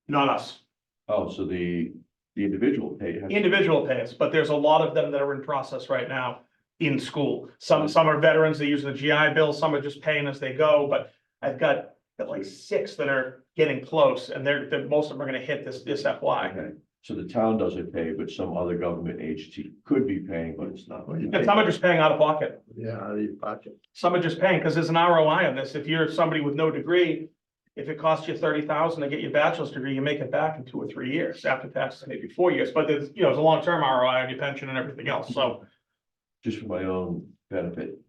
Speaker 9: Not us.
Speaker 1: Oh, so the individual pay.
Speaker 9: Individual pays, but there's a lot of them that are in process right now in school. Some are veterans, they use the GI Bill, some are just paying as they go, but I've got like 6 that are getting close, and most of them are gonna hit this FY.
Speaker 1: Okay, so the town doesn't pay, but some other government agency could be paying, but it's not.
Speaker 9: And some are just paying out of pocket.
Speaker 2: Yeah, out of your pocket.
Speaker 9: Some are just paying, because there's an ROI on this. If you're somebody with no degree, if it costs you 30,000 to get your bachelor's degree, you make it back in 2 or 3 years, after taxes, maybe 4 years, but there's, you know, there's a long-term ROI on your pension and everything else, so.
Speaker 1: Just for my own benefit,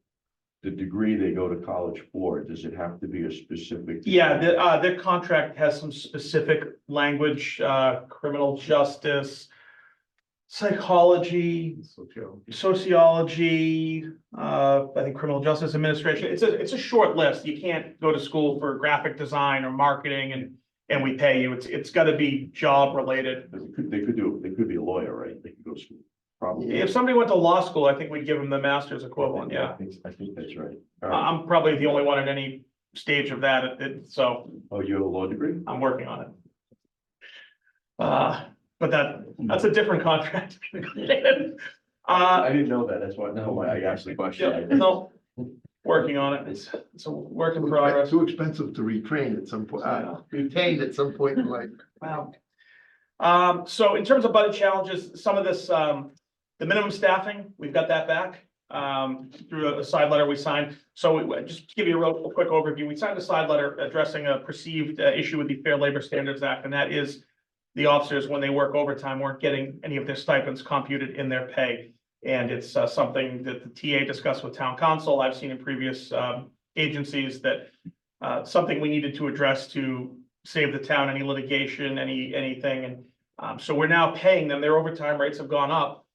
Speaker 1: the degree they go to college for, does it have to be a specific?
Speaker 9: Yeah, their contract has some specific language, criminal justice, psychology, sociology, I think criminal justice administration. It's a short list. You can't go to school for graphic design or marketing and we pay you. It's gotta be job related.
Speaker 1: They could be a lawyer, right? They could go to school, probably.
Speaker 9: If somebody went to law school, I think we'd give them the master's equivalent, yeah.
Speaker 1: I think that's right. All right.
Speaker 9: I'm probably the only one at any stage of that, so
Speaker 1: Oh, you have a law degree?
Speaker 9: I'm working on it. But that's a different contract.
Speaker 1: I didn't know that. That's why, why I asked the question.
Speaker 9: Yeah, no, working on it. It's a work in progress.
Speaker 2: Too expensive to retrain at some point, retain at some point in life.
Speaker 9: Wow. So in terms of budget challenges, some of this, the minimum staffing, we've got that back through a side letter we signed. So just to give you a real quick overview, we signed a side letter addressing a perceived issue with the Fair Labor Standards Act, and that is the officers, when they work overtime, weren't getting any of their stipends computed in their pay. And it's something that the TA discussed with town council. I've seen in previous agencies that something we needed to address to save the town any litigation, anything. And so we're now paying them. Their overtime rates have gone up.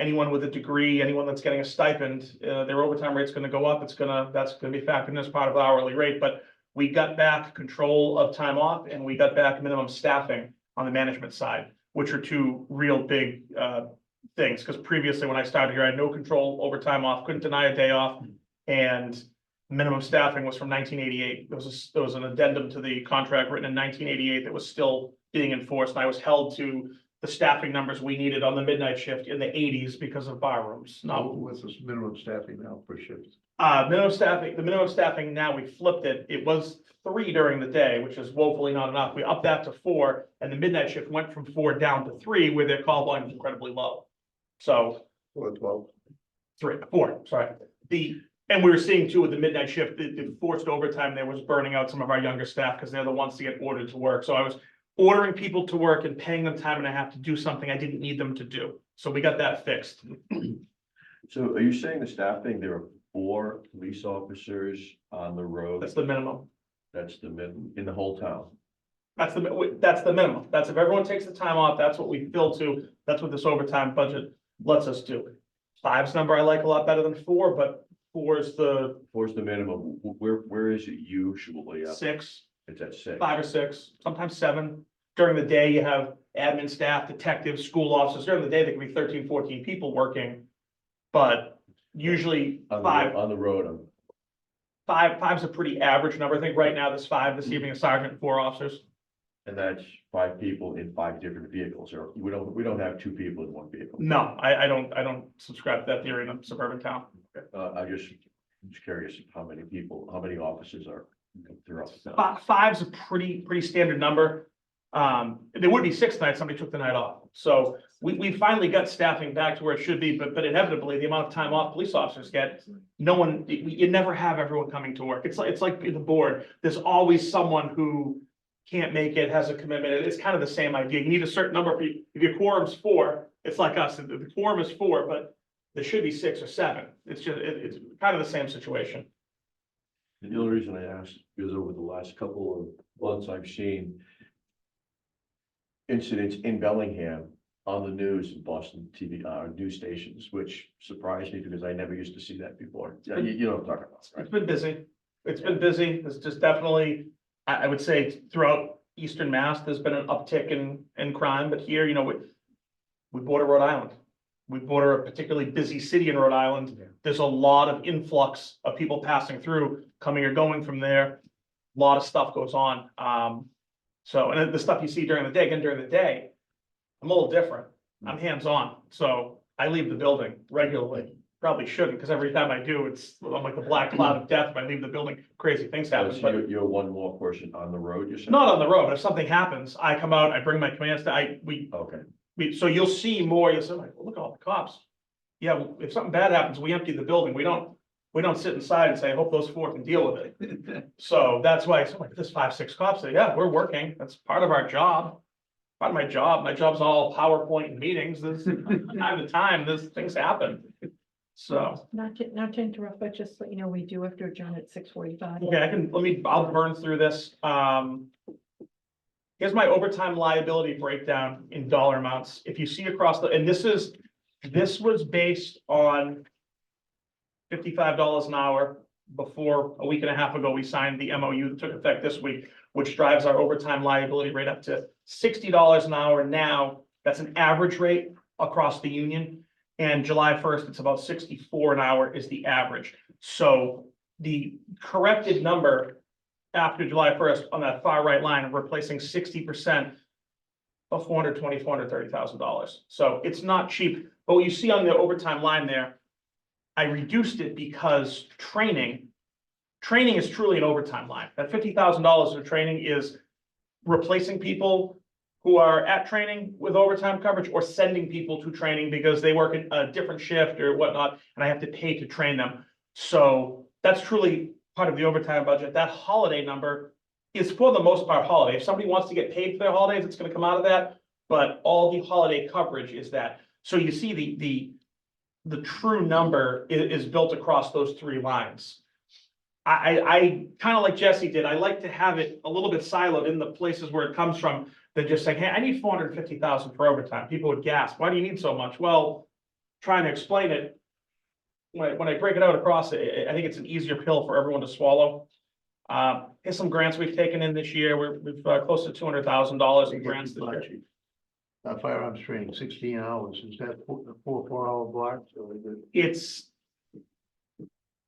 Speaker 9: Anyone with a degree, anyone that's getting a stipend, their overtime rate's gonna go up. That's gonna be factored in as part of the hourly rate. But we got back control of time off and we got back minimum staffing on the management side, which are 2 real big things. Because previously when I started here, I had no control over time off, couldn't deny a day off. And minimum staffing was from 1988. There was an addendum to the contract written in 1988 that was still being enforced. And I was held to the staffing numbers we needed on the midnight shift in the 80s because of bar rooms.
Speaker 2: What's this minimum staffing now per shift?
Speaker 9: The minimum staffing now, we flipped it. It was 3 during the day, which is woefully not enough. We upped that to 4, and the midnight shift went from 4 down to 3, where their call volume was incredibly low. So
Speaker 2: 12.
Speaker 9: 4, sorry. And we were seeing too with the midnight shift, the forced overtime there was burning out some of our younger staff because they're the ones to get ordered to work. So I was ordering people to work and paying them time and a half to do something I didn't need them to do. So we got that fixed.
Speaker 1: So are you saying the staffing, there are 4 police officers on the road?
Speaker 9: That's the minimum.
Speaker 1: That's the min, in the whole town?
Speaker 9: That's the minimum. That's if everyone takes the time off, that's what we fill to. That's what this overtime budget lets us do. 5's number I like a lot better than 4, but 4 is the
Speaker 1: 4's the minimum. Where is it usually?
Speaker 9: 6,
Speaker 1: It's at 6.
Speaker 9: 5 or 6, sometimes 7. During the day, you have admin staff, detectives, school officers. During the day, there can be 13, 14 people working. But usually 5.
Speaker 1: On the road,
Speaker 9: 5's a pretty average number. I think right now there's 5 this evening, a sergeant and 4 officers.
Speaker 1: and that's 5 people in 5 different vehicles, or we don't have 2 people in 1 vehicle.
Speaker 9: No, I don't subscribe to that theory in a suburban town.
Speaker 1: I'm just curious how many people, how many officers are throughout the town.
Speaker 9: 5's a pretty standard number. There would be 6 nights, somebody took the night off. So we finally got staffing back to where it should be, but inevitably, the amount of time off police officers get, no one, you never have everyone coming to work. It's like the board, there's always someone who can't make it, has a commitment. It's kind of the same idea. You need a certain number. If your quorum's 4, it's like us, the quorum is 4, but there should be 6 or 7. It's just, it's kind of the same situation.
Speaker 1: And the only reason I asked, because over the last couple of months, I've seen incidents in Bellingham on the news in Boston TV, news stations, which surprised me because I never used to see that before. Yeah, you know what I'm talking about, right?
Speaker 9: It's been busy. It's been busy. It's just definitely, I would say throughout Eastern Mass, there's been an uptick in crime, but here, we border Rhode Island. We border a particularly busy city in Rhode Island. There's a lot of influx of people passing through, coming or going from there. A lot of stuff goes on. So, and the stuff you see during the day, again, during the day, I'm a little different. I'm hands-on, so I leave the building regularly. Probably shouldn't, because every time I do, I'm like the black cloud of death. If I leave the building, crazy things happen,
Speaker 1: So
Speaker 9: but
Speaker 1: you're one more person on the road, you're saying?
Speaker 9: not on the road. If something happens, I come out, I bring my commands to,
Speaker 1: Okay,
Speaker 9: so you'll see more, you'll say, like, well, look at all the cops. Yeah, well, if something bad happens, we empty the building. We don't sit inside and say, I hope those 4 can deal with it. So that's why it's like, there's 5, 6 cops. So yeah, we're working. That's part of our job. Part of my job. My job's all PowerPoint and meetings. This time to time, this things happen. So,
Speaker 8: Not to interrupt, but just so you know, we do have to adjourn at 6:45.
Speaker 9: okay, I'll burn through this. Here's my overtime liability breakdown in dollar amounts. If you see across and this was based on $55 an hour. Before a week and a half ago, we signed the MOU that took effect this week, which drives our overtime liability rate up to $60 an hour now. That's an average rate across the union. And July 1st, it's about 64 an hour is the average. So the corrected number after July 1st on that far right line, replacing 60% of $430,000. So it's not cheap. But what you see on the overtime line there, I reduced it because training is truly an overtime line. That $50,000 of training is replacing people who are at training with overtime coverage or sending people to training because they work a different shift or whatnot, and I have to pay to train them. So that's truly part of the overtime budget. That holiday number is for the most part holiday. If somebody wants to get paid for their holidays, it's going to come out of that, but all the holiday coverage is that. So you see the true number is built across those 3 lines. I kind of like Jesse did. I like to have it a little bit siloed in the places where it comes from than just saying, hey, I need 450,000 for overtime. People would gasp, why do you need so much? Well, trying to explain it, when I break it out across, I think it's an easier pill for everyone to swallow. Here's some grants we've taken in this year. We've close to $200,000 in grants this year.
Speaker 2: Firearms training, 16 hours. Is that 4 hour blocks? Or is it?
Speaker 9: It's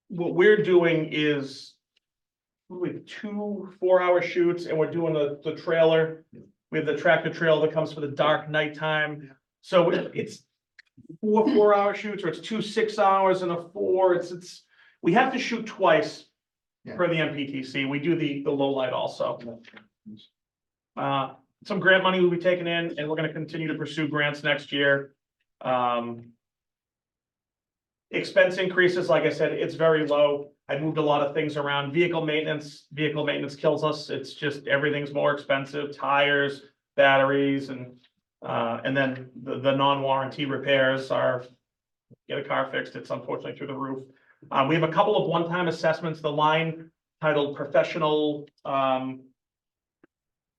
Speaker 9: what we're doing is with 2 4-hour shoots, and we're doing the trailer. We have the tractor trail that comes for the dark nighttime. So it's 4 4-hour shoots, or it's 2 6 hours and a 4. We have to shoot twice per the MPTC. We do the low light also. Some grant money will be taken in, and we're going to continue to pursue grants next year. Expense increases, like I said, it's very low. I moved a lot of things around. Vehicle maintenance kills us. It's just everything's more expensive, tires, batteries, and then the non-warranty repairs are, get a car fixed, it's unfortunately through the roof. We have a couple of one-time assessments. The line titled professional,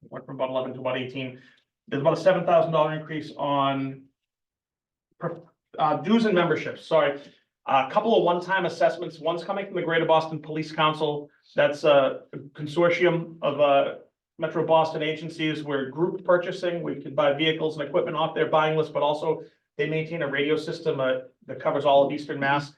Speaker 9: went from about 11 to about 18. There's about a $7,000 increase on dues and memberships. Sorry. A couple of one-time assessments. One's coming from the Greater Boston Police Council. That's a consortium of Metro Boston agencies. We're group purchasing. We can buy vehicles and equipment off their buying list, but also they maintain a radio system that covers all of Eastern Mass.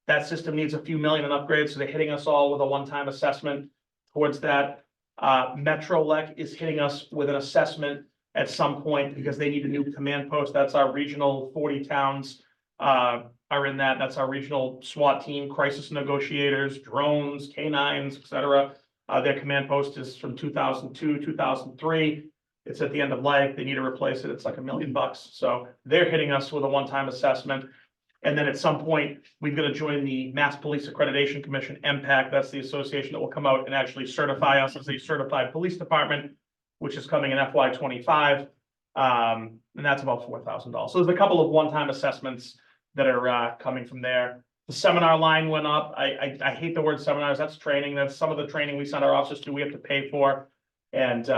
Speaker 9: That system needs a few million in upgrades, so they're hitting us all with a one-time assessment towards that. Metrolec is hitting us with an assessment at some point because they need a new command post. That's our regional 40 towns are in that. That's our regional SWAT team, crisis negotiators, drones, canines, etc. Their command post is from 2002, 2003. It's at the end of life, they need to replace it, it's like $1 million. So they're hitting us with a one-time assessment. And then at some point, we've got to join the Mass Police Accreditation Commission, MPAC, that's the association that will come out and actually certify us as a certified police department, which is coming in FY 25. And that's about $4,000. So there's a couple of one-time assessments that are coming from there. The seminar line went up. I hate the word seminars. That's training. That's some of the training we send our officers to, we have to pay for. And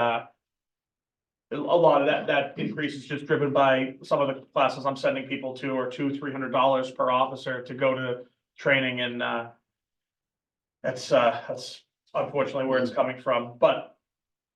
Speaker 9: a lot of that increase is just driven by some of the classes I'm sending people to, or $200-300 per officer to go to training, and that's unfortunately where it's coming from. But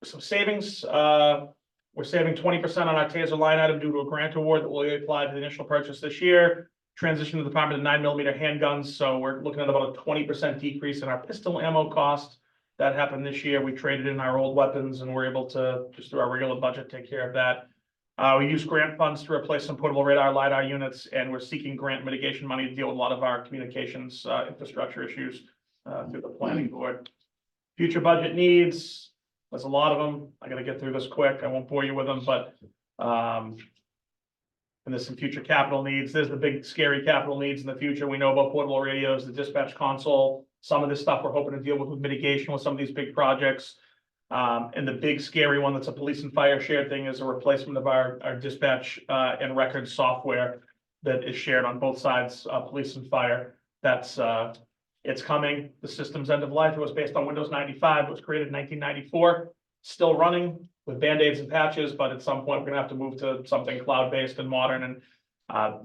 Speaker 9: some savings, we're saving 20% on our taser line item due to a grant award that will be applied to the initial purchase this year. Transition to the department of 9mm handguns, so we're looking at about a 20% decrease in our pistol ammo cost. That happened this year. We traded in our old weapons and we're able to, just through our regular budget, take care of that. We use grant funds to replace some portable radar LiDAR units, and we're seeking grant mitigation money to deal with a lot of our communications infrastructure issues through the planning board. Future budget needs, there's a lot of them. I gotta get through this quick. I won't bore you with them, but and there's some future capital needs. There's the big scary capital needs in the future. We know about portable radios, the dispatch console. Some of this stuff we're hoping to deal with mitigation with some of these big projects. And the big scary one that's a police and fire shared thing is a replacement of our dispatch and record software that is shared on both sides, police and fire. That's it's coming. The system's end of life. It was based on Windows 95. It was created in 1994. Still running with band-aids and patches, but at some point we're gonna have to move to something cloud-based and modern, and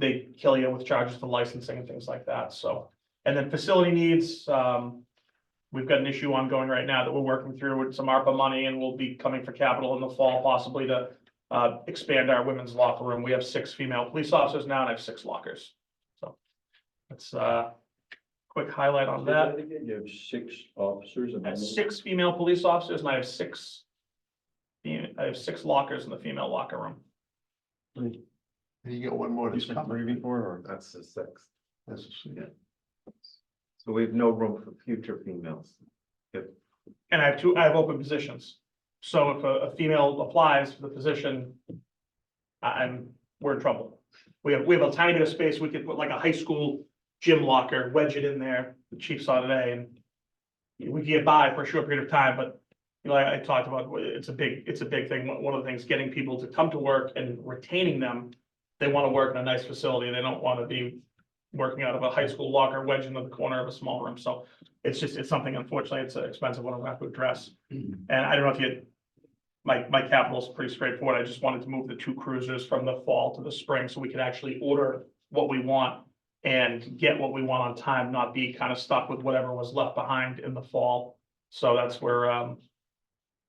Speaker 9: they kill you with charges for licensing and things like that. So. And then facility needs, we've got an issue ongoing right now that we're working through with some ARPA money, and we'll be coming for capital in the fall, possibly to expand our women's locker room. We have 6 female police officers now, and I have 6 lockers. So that's quick highlight on that.
Speaker 1: You have 6 officers.
Speaker 9: I have 6 female police officers, and I have 6 lockers in the female locker room.
Speaker 2: And you get one more
Speaker 1: You
Speaker 2: that's
Speaker 1: said
Speaker 2: coming.
Speaker 1: 3 before, or?
Speaker 10: That's the 6th.
Speaker 2: That's, yeah.
Speaker 10: So we have no room for future females.
Speaker 9: And I have open positions. So if a female applies for the position, we're in trouble. We have a tiny bit of space. We could put like a high school gym locker, wedge it in there. The chief saw today, and we can get by for a short period of time, but you know, I talked about, it's a big thing. One of the things, getting people to come to work and retaining them. They want to work in a nice facility. They don't want to be working out of a high school locker wedged into the corner of a small room. So it's something, unfortunately, it's an expensive one I'm gonna have to address. And I don't know if you, my capital is pretty straightforward. I just wanted to move the 2 cruisers from the fall to the spring so we could actually order what we want and get what we want on time, not be kind of stuck with whatever was left behind in the fall. So that's where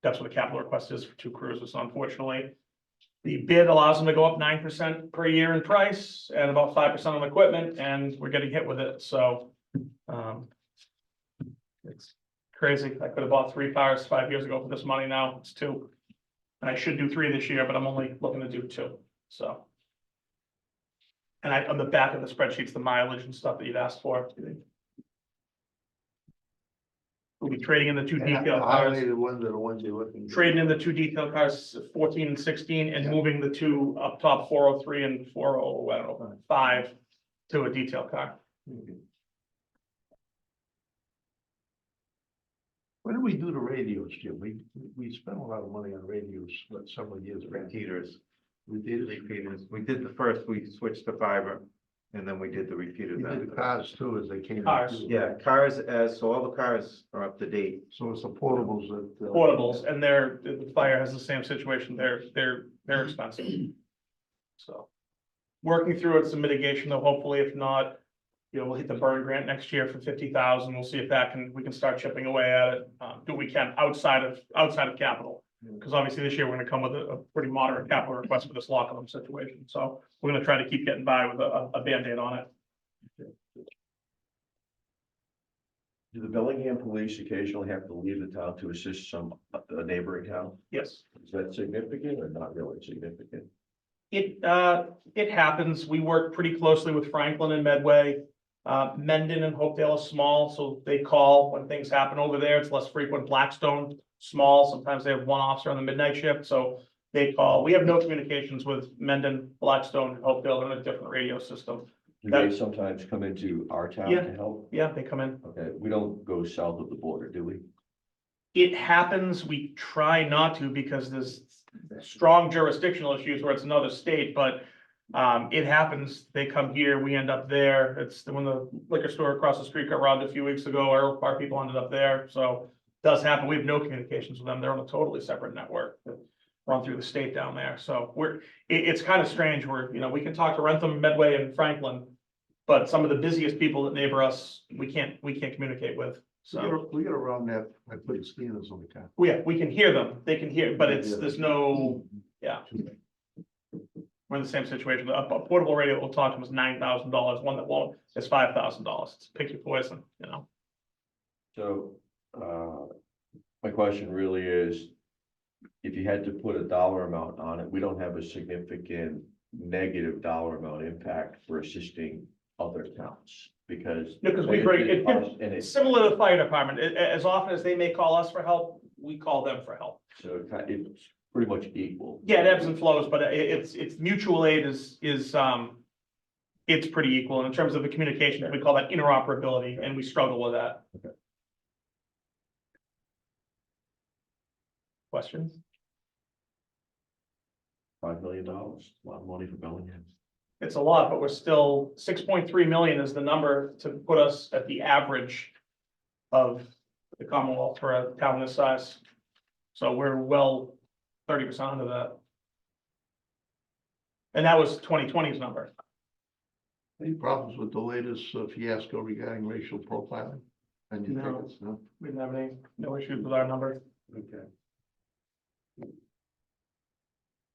Speaker 9: the capital request is for 2 cruisers. Unfortunately, the bid allows them to go up 9% per year in price and about 5% on equipment, and we're getting hit with it. So it's crazy. I could have bought 3 cars 5 years ago for this money. Now it's 2, and I should do 3 this year, but I'm only looking to do 2. So, and on the back of the spreadsheets, the mileage and stuff that you'd asked for. We'll be trading in the 2 detail cars.
Speaker 2: Highlighted ones are the ones you're looking.
Speaker 9: Trading in the 2 detail cars, 14 and 16, and moving the 2 up top 403 and 405 to a detail car.
Speaker 2: When did we do the radios, Jim? We spent a lot of money on radios, several years ago.
Speaker 10: Repeaters.
Speaker 2: We did.
Speaker 10: Repeaters. We did the first, we switched to fiber, and then we did the repeaters.
Speaker 2: We did the cars too, as they came. in,
Speaker 9: Cars.
Speaker 2: too.
Speaker 10: Yeah, cars, so all the cars are up to date.
Speaker 2: So it's the portables that.
Speaker 9: Portables, and the fire has the same situation. They're expensive. So working through it, some mitigation though, hopefully. If not, you know, we'll hit the burn grant next year for 50,000. We'll see if we can start chipping away at it. Do what we can outside of capital. Because obviously this year we're gonna come with a pretty moderate capital request for this locker room situation. So we're gonna try to keep getting by with a Band-Aid on it.
Speaker 1: Do the Bellingham police occasionally have to leave the town to assist a neighboring town?
Speaker 9: Yes.
Speaker 1: Is that significant or not really significant?
Speaker 9: It happens. We work pretty closely with Franklin and Medway. Mendon and Hopedale are small, so they call when things happen over there. It's less frequent. Blackstone, small. Sometimes they have 1 officer on the midnight shift. So they call. We have no communications with Mendon, Blackstone, Hopedale, they're on a different radio system.
Speaker 1: Do they sometimes come into our town
Speaker 9: Yeah.
Speaker 1: to help?
Speaker 9: Yeah, they come in.
Speaker 1: Okay, we don't go south of the border, do we?
Speaker 9: It happens, we try not to because there's strong jurisdictional issues where it's another state, but it happens, they come here, we end up there. It's when the liquor store across the street got robbed a few weeks ago, our people ended up there, so it does happen. We have no communications with them. They're on a totally separate network that run through the state down there. So it's kind of strange where, we can talk to Rentham, Medway and Franklin, but some of the busiest people that neighbor us, we can't communicate with. So,
Speaker 2: We get around that by putting scanners on the car.
Speaker 9: we can hear them. They can hear, but there's no, yeah. We're in the same situation. A portable radio that will talk to them is $9,000. One that won't is $5,000. It's pick your poison,
Speaker 1: So, my question really is, if you had to put a dollar amount on it, we don't have a significant negative dollar amount impact for assisting other towns, because.
Speaker 9: Because we bring it,
Speaker 1: And
Speaker 9: it's
Speaker 1: it's,
Speaker 9: similar to the fire department. As often as they may call us for help, we call them for help.
Speaker 1: so it's pretty much equal.
Speaker 9: Yeah, it ebbs and flows, but it's mutual aid is it's pretty equal. And in terms of the communication, we call that interoperability, and we struggle with that.
Speaker 1: Okay.
Speaker 9: Questions?
Speaker 1: $5 million, a lot of money for Bellingham.
Speaker 9: It's a lot, but we're still, 6.3 million is the number to put us at the average of the Commonwealth for a town this size. So we're well 30% under that. And that was 2020's number.
Speaker 2: Any problems with the latest fiasco regarding racial profiling? And your
Speaker 9: No.
Speaker 2: tickets, no?
Speaker 9: We didn't have no issues with our number.
Speaker 2: Okay.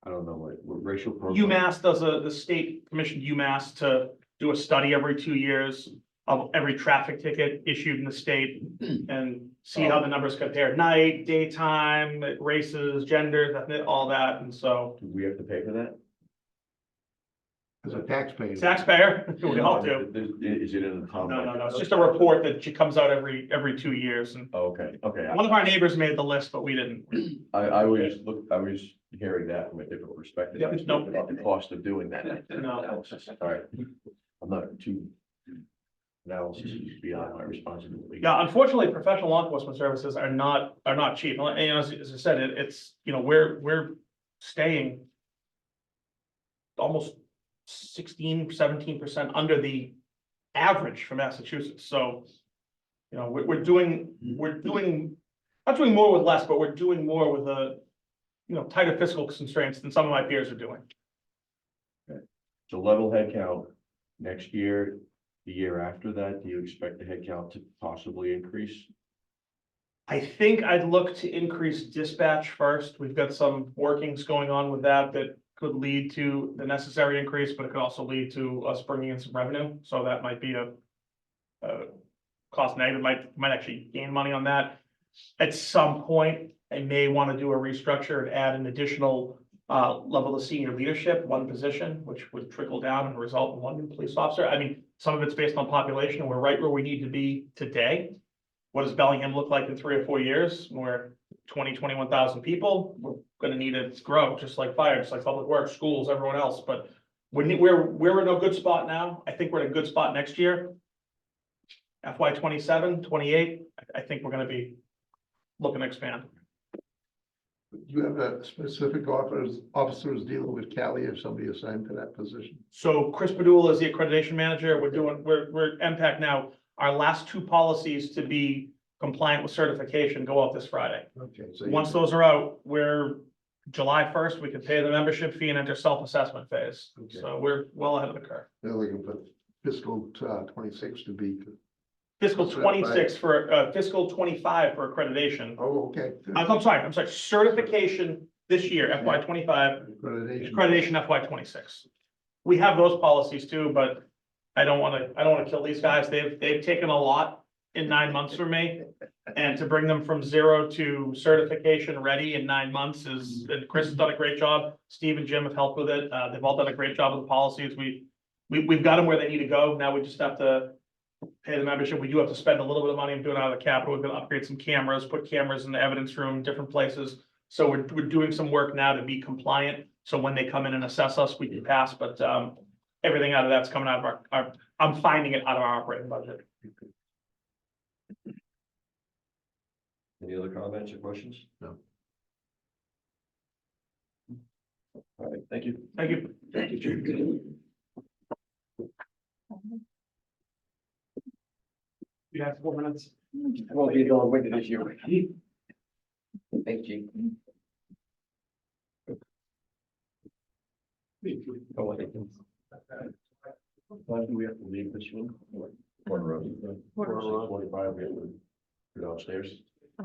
Speaker 1: I don't know what racial. profile-
Speaker 9: UMass the state commissioned UMass to do a study every 2 years of every traffic ticket issued in the state and see how the numbers compare, night, daytime, races, genders, all that, and so
Speaker 1: Do we have to pay for that?
Speaker 2: As a taxpayer.
Speaker 9: taxpayer, we all do.
Speaker 1: Is it in the town?
Speaker 9: No, it's just a report that comes out every 2 years, and
Speaker 1: Oh, okay, okay.
Speaker 9: one of our neighbors made the list, but we didn't.
Speaker 1: I was hearing that from a different perspective.
Speaker 9: Yeah,
Speaker 1: I was
Speaker 9: no.
Speaker 1: thinking about the cost of doing that.
Speaker 9: No.
Speaker 1: Analysis. All right. I'm not too. Analysis is beyond my responsibility.
Speaker 9: Yeah, unfortunately, professional law enforcement services are not cheap. And as I said, it's, we're staying almost 16-17% under the average for Massachusetts. So, we're doing, not doing more with less, but we're doing more with tighter fiscal constraints than some of my peers are doing.
Speaker 1: So level headcount next year, the year after that, do you expect the headcount to possibly increase?
Speaker 9: I think I'd look to increase dispatch first. We've got some workings going on with that could lead to the necessary increase, but it could also lead to us bringing in some revenue. So that might be a cost negative, might actually gain money on that. At some point, I may want to do a restructure and add an additional level of senior leadership, one position, which would trickle down and result in one new police officer. I mean, some of it's based on population. We're right where we need to be today. What does Bellingham look like in 3 or 4 years? We're 21,000 people. We're gonna need it to grow, just like fire, just like public works, schools, everyone else. But we're in a good spot now. I think we're in a good spot next year. FY 27, 28, I think we're gonna be looking to expand.
Speaker 2: Do you have a specific officers dealing with Cali if somebody assigned to that position?
Speaker 9: So Chris Padula is the accreditation manager. We're MPAC now. Our last 2 policies to be compliant with certification go out this Friday.
Speaker 2: Okay, so.
Speaker 9: Once those are out, we're July 1st, we can pay the membership fee and enter self-assessment phase.
Speaker 2: Okay.
Speaker 9: So we're well ahead of the curve.
Speaker 2: They're looking for fiscal 26 to be.
Speaker 9: Fiscal
Speaker 2: Is that
Speaker 9: 26 for fiscal 25 for accreditation.
Speaker 2: Oh, okay.
Speaker 9: I'm sorry, certification this year, FY 25, accreditation FY 26. We have those policies too, but I don't want to kill these guys. They've taken a lot in 9 months from me. And to bring them from 0 to certification ready in 9 months and Chris has done a great job. Steve and Jim have helped with it. They've all done a great job with the policies. We've got them where they need to go. Now we just have to pay the membership. We do have to spend a little bit of money. I'm doing it out of the capital. We're going to upgrade some cameras, put cameras in the evidence room, different places. So we're doing some work now to be compliant, so when they come in and assess us, we can pass, but, everything out of that's coming out of our, I'm finding it out of our operating budget.
Speaker 1: Any other comments or questions?
Speaker 2: No.
Speaker 1: All right, thank you.
Speaker 9: Thank you.
Speaker 1: Thank you, Chief.
Speaker 9: You have 4 minutes.
Speaker 1: I won't be going with it this year. Thank you. Why do we have to leave this room? Quarter road. 45, we have to go downstairs.
Speaker 8: I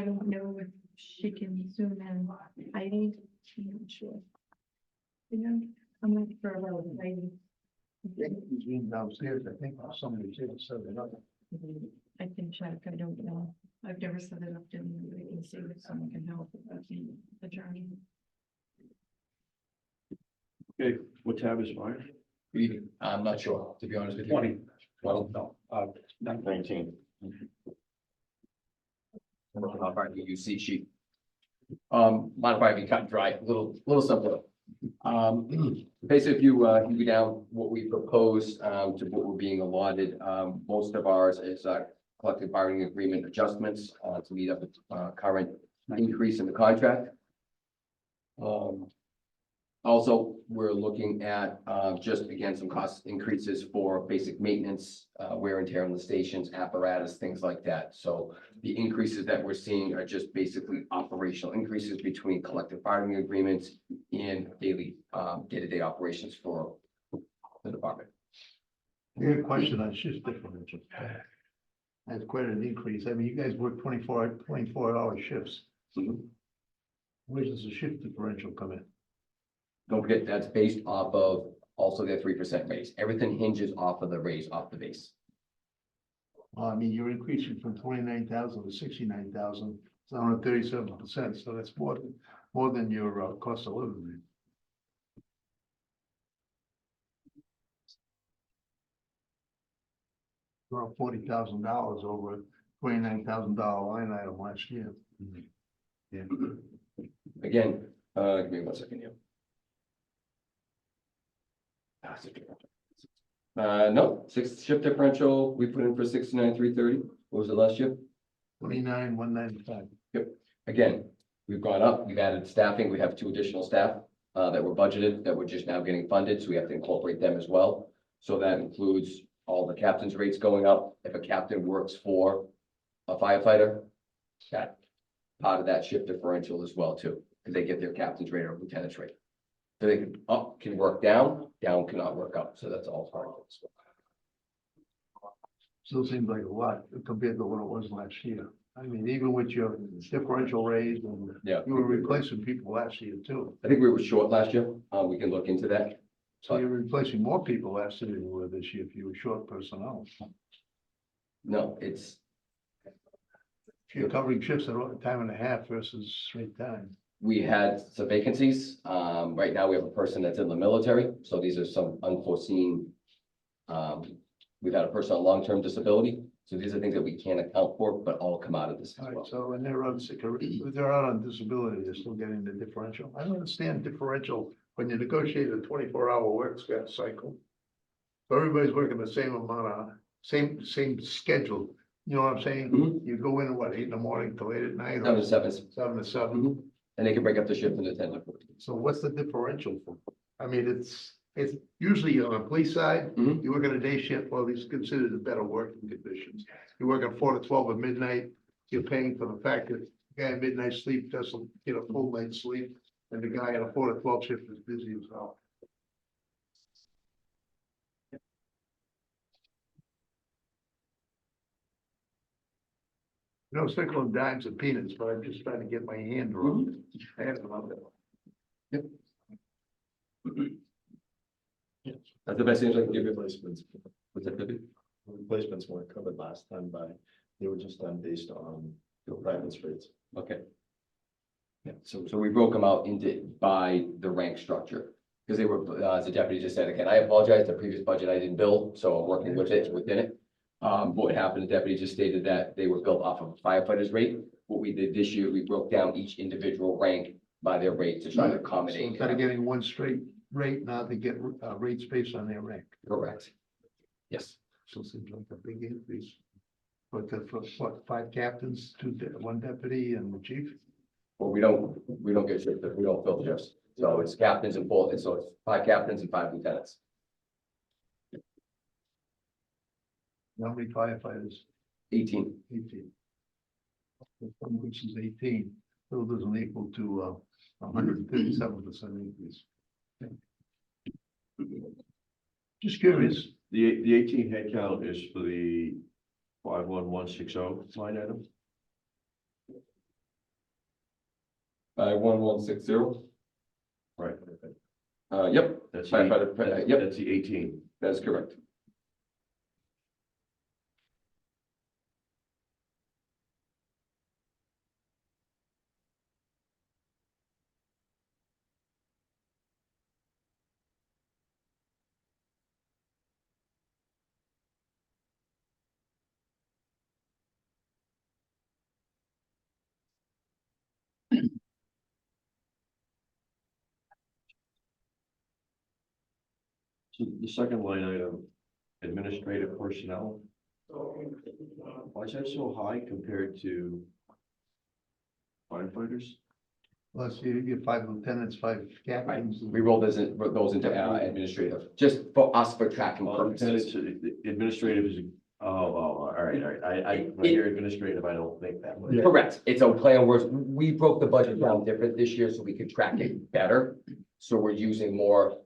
Speaker 8: don't know if she can zoom in. I'm not sure. Yeah, I'm not sure about Heidi.
Speaker 2: He's been downstairs, I think somebody said it up.
Speaker 8: I can check, I don't know. I've never set it up, didn't know. I can see if someone can help with the journey.
Speaker 1: Okay, what tab is mine?
Speaker 11: I'm not sure, to be honest with you.
Speaker 7: 20.
Speaker 11: Well, no,
Speaker 1: 19.
Speaker 11: modify the UC sheet. Modify the cut and dry, a little simpler. Basically, if you go down what we propose, to what we're being allotted, most of ours is, collective bargaining agreement adjustments, to meet up with, current increase in the contract. Also, we're looking at, just again, some cost increases for basic maintenance, wear and tear on the stations, apparatus, things like that. So the increases that we're seeing are just basically operational increases between collective bargaining agreements and daily, day-to-day operations for the department.
Speaker 2: I got a question on shift differential. That's quite an increase. I mean, you guys work 24-hour shifts. Where does the shift differential come in?
Speaker 11: Don't forget, that's based off of also their 3% raise. Everything hinges off of the raise off the base.
Speaker 2: I mean, you're increasing from 29,000 to 69,000, it's on 37%, so that's more than your cost of living. Around $40,000 over a $29,000 line item last year.
Speaker 1: Yeah.
Speaker 11: Again, give me 1 second here. No, shift differential, we put in for 69,330. What was it last year?
Speaker 2: 29,195.
Speaker 11: Again, we've gone up, we've added staffing, we have 2 additional staff that were budgeted, that we're just now getting funded, so we have to incorporate them as well. So that includes all the captain's rates going up. If a captain works for a firefighter, that part of that shift differential as well too, because they get their captain's rate or lieutenant's rate. So they can up can work down, down cannot work up, so that's all part of it.
Speaker 2: Still seems like a lot compared to what it was last year. I mean, even with your differential raise and
Speaker 11: Yeah.
Speaker 2: you were replacing people last year too.
Speaker 11: I think we were short last year, we can look into that.
Speaker 2: So you're replacing more people last year than you were this year if you were short personnel.
Speaker 11: No, it's,
Speaker 2: If you're covering shifts at a time and a half versus straight time.
Speaker 11: we had some vacancies. Right now, we have a person that's in the military, so these are some unforeseen. We've had a person on long-term disability, so these are things that we can't account for, but all come out of this as
Speaker 2: All right,
Speaker 11: well.
Speaker 2: so when they're on sick, if they're out on disability, they're still getting the differential. I don't understand differential when you negotiate a 24-hour work cycle. So everybody's working the same amount of, same schedule. You know what I'm saying?
Speaker 11: Mhm.
Speaker 2: You go in at what, 8 in the morning till 8 at night?
Speaker 11: 7
Speaker 2: or
Speaker 11: to 7.
Speaker 2: 7 to 7.
Speaker 11: Mhm. And they can break up the shift into 10 to 14.
Speaker 2: So what's the differential for? I mean, it's usually on the police side,
Speaker 11: Mhm.
Speaker 2: you work on a day shift, well, these considered the better working conditions. You work at 4 to 12 at midnight, you're paying for the fact that the guy at midnight sleep doesn't get a full night's sleep, and the guy at a 4 to 12 shift is busy as hell. No, stickle on dimes and peanuts, but I'm just trying to get my hand around it. I have them out there.
Speaker 11: That's the best answer I can give you.
Speaker 12: Replacements,
Speaker 11: What's that, Debbie?
Speaker 12: replacements weren't covered last time they were just done based on the private rates.
Speaker 11: Okay. Yeah, so we broke them out by the rank structure, because they were, as the deputy just said, again, I apologize, the previous budget I didn't bill, so I'm working with it, within it. What happened, the deputy just stated that they were built off of a firefighter's rate, what we did this year, we broke down each individual rank by their rate to try to
Speaker 2: So
Speaker 11: accommodate.
Speaker 2: instead of getting one straight rate, now they get rates based on their rank.
Speaker 11: Correct. Yes,
Speaker 2: So it seems like a big increase. But for what, 5 captains, 1 deputy and the chief?
Speaker 11: well, we don't get shifts, we don't fill shifts, so it's captains and full, and so it's 5 captains and 5 lieutenants.
Speaker 2: How many firefighters?
Speaker 11: 18.
Speaker 2: 18. Which is 18, still doesn't equal to 137% increase. Just curious.
Speaker 1: The 18 head count is for the 51160 line item.
Speaker 11: 51160.
Speaker 1: Right.
Speaker 11: Yep,
Speaker 1: That's
Speaker 11: firefighter, yep,
Speaker 1: that's the 18.
Speaker 11: that is correct.
Speaker 1: So the second line item, administrative personnel. Why is that so high compared to firefighters?
Speaker 2: Plus you get 5 lieutenants, 5 captains.
Speaker 11: We roll those into administrative, just for us for tracking
Speaker 1: Lieutenants,
Speaker 11: purposes.
Speaker 1: administrative is, all right, I hear administrative, I don't think that way.
Speaker 11: Correct, it's a play on words, we broke the budget down different this year so we could track it better. So we're using more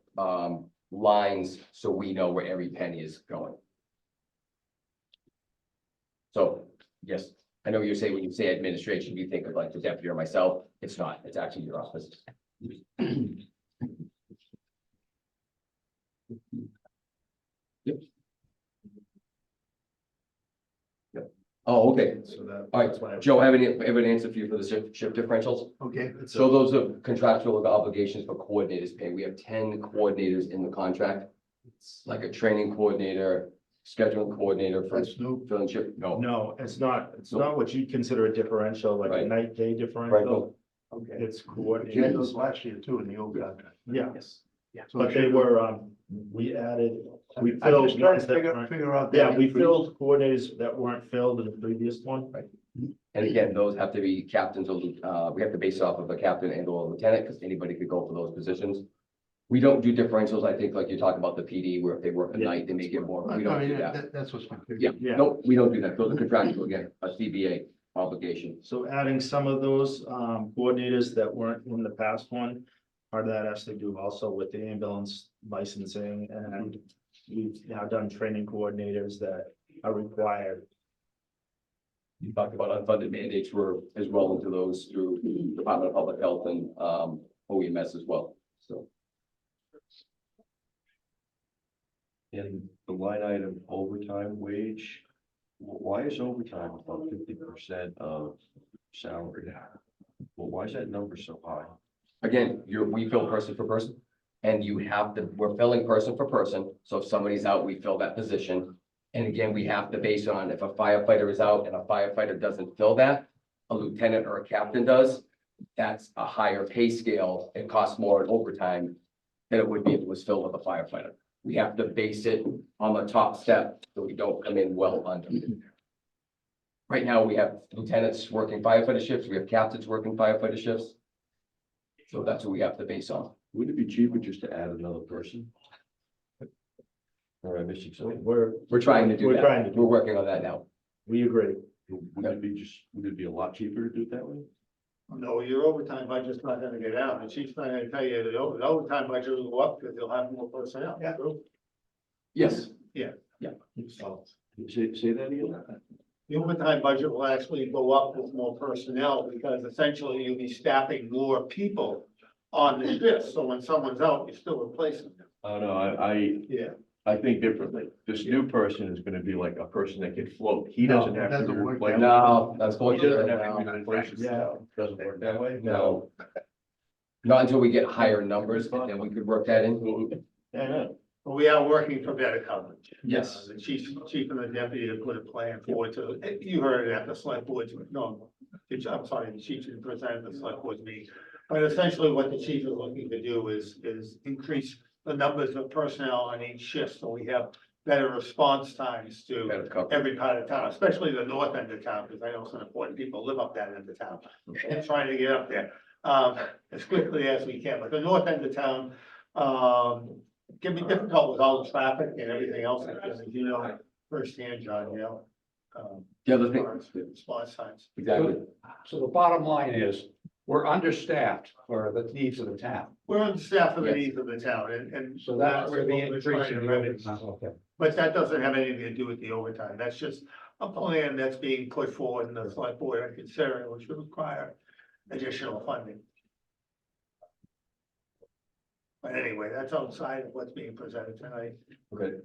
Speaker 11: lines so we know where every penny is going. So, yes, I know what you're saying, when you say administration, you think of like the deputy or myself, it's not, it's actually your office. Oh, okay,
Speaker 12: So that.
Speaker 11: all
Speaker 12: that's why I-
Speaker 11: right, Joe, have an answer for you for the shift differentials?
Speaker 2: Okay,
Speaker 11: So those are contractual obligations for coordinators pay. We have 10 coordinators in the contract. It's like a training coordinator, scheduling coordinator for
Speaker 2: that's new.
Speaker 11: filling shift, no.
Speaker 12: No, it's not what you'd consider a differential, like a
Speaker 11: Right.
Speaker 12: night-day
Speaker 11: Right,
Speaker 12: differential.
Speaker 2: Okay.
Speaker 12: It's
Speaker 2: That
Speaker 12: coordinated,
Speaker 2: was last year too in the old contract.
Speaker 12: yeah,
Speaker 11: Yes.
Speaker 2: So
Speaker 12: but they were, we added, we
Speaker 2: I'm
Speaker 12: filled
Speaker 2: just trying
Speaker 12: ones
Speaker 2: to
Speaker 12: that weren't.
Speaker 2: figure out. that
Speaker 12: Yeah, we
Speaker 2: increase.
Speaker 12: filled coordinators that weren't filled in the previous one.
Speaker 11: Right. And again, those have to be captains or, we have to base it off of a captain and or a lieutenant, because anybody could go for those positions. We don't do differentials, I think, like you talk about the PD, where if they work a
Speaker 12: Yeah.
Speaker 11: night, they may get more, we
Speaker 2: I
Speaker 11: don't do
Speaker 2: mean,
Speaker 11: that.
Speaker 2: that's what's confusing.
Speaker 11: Yeah,
Speaker 12: Yeah.
Speaker 11: no, we don't do that, those are contractual, again, a CBA obligation.
Speaker 12: So adding some of those coordinators that weren't in the past one, part of that has to do also with the ambulance licensing, and we've now done training coordinators that are required.
Speaker 11: You talked about unfunded mandates were as well into those through Department of Public Health and OEMS as well, so.
Speaker 1: And the line item overtime wage, why is overtime about 50% of salary? Well, why is that number so high?
Speaker 11: Again, we fill person for person, and we're filling person for person, so if somebody's out, we fill that position. And again, we have to base it on if a firefighter is out and a firefighter doesn't fill that, a lieutenant or a captain does, that's a higher pay scale, it costs more in overtime than it would be if it was filled with a firefighter. We have to base it on the top step, so we don't come in well under. Right now, we have lieutenants working firefighter shifts, we have captains working firefighter shifts. So that's what we have to base on.
Speaker 1: Wouldn't it be cheaper just to add another person? Or am I missing something?
Speaker 12: We're
Speaker 11: We're trying to do
Speaker 12: We're
Speaker 11: that.
Speaker 12: trying to do
Speaker 11: We're working on that now.
Speaker 12: We agree.
Speaker 1: Would it be a lot cheaper to do it that way?
Speaker 3: No, your overtime budget's not gonna go down, the chief's not gonna tell you the overtime budget will go up because you'll have more personnel.
Speaker 2: Yeah.
Speaker 11: Yes.
Speaker 3: So
Speaker 1: Say that again?
Speaker 3: the overtime budget will actually go up with more personnel because essentially you'll be staffing more people on the shift, so when someone's out, you're still replacing them.
Speaker 1: Oh, no,
Speaker 3: Yeah.
Speaker 1: I think differently. This new person is gonna be like a person that can float. He
Speaker 2: No,
Speaker 1: doesn't
Speaker 2: it
Speaker 1: have to
Speaker 2: doesn't work
Speaker 1: replace.
Speaker 2: that
Speaker 11: No, that's
Speaker 1: He doesn't
Speaker 11: bullshit.
Speaker 1: have to replace
Speaker 12: Yeah.
Speaker 1: himself. Doesn't work that way?
Speaker 11: No. Not until we get higher numbers, and then we could work that in.
Speaker 1: Yeah.
Speaker 3: But we are working for better coverage.
Speaker 11: Yes.
Speaker 3: The chief and the deputy have put a plan forward to, you heard it at the select board, no, I'm sorry, the chief didn't present the select board meeting. But essentially what the chief is looking to do is increase the numbers of personnel on each shift, so we have better response times to
Speaker 11: Better coverage.
Speaker 3: every part of town, especially the north end of town, because I know some important people live up that end of town. And trying to get up there, as quickly as we can, but the north end of town, can be difficult with all the traffic and everything else, because you know, firsthand, John, you know.
Speaker 11: The other thing-
Speaker 3: Response times.
Speaker 11: Exactly.
Speaker 7: So the bottom line is, we're understaffed for the needs of the town.
Speaker 3: We're on the staff for the
Speaker 11: Yes.
Speaker 3: needs of the town, and.
Speaker 7: So that's where the
Speaker 3: what we're
Speaker 7: increase
Speaker 3: trying
Speaker 7: in
Speaker 3: to
Speaker 7: revenue.
Speaker 3: do.
Speaker 7: Okay.
Speaker 3: But that doesn't have anything to do with the overtime, that's just a plan that's being put forward in the select board and considering, which would require additional funding. But anyway, that's outside of what's being presented tonight.
Speaker 11: Okay.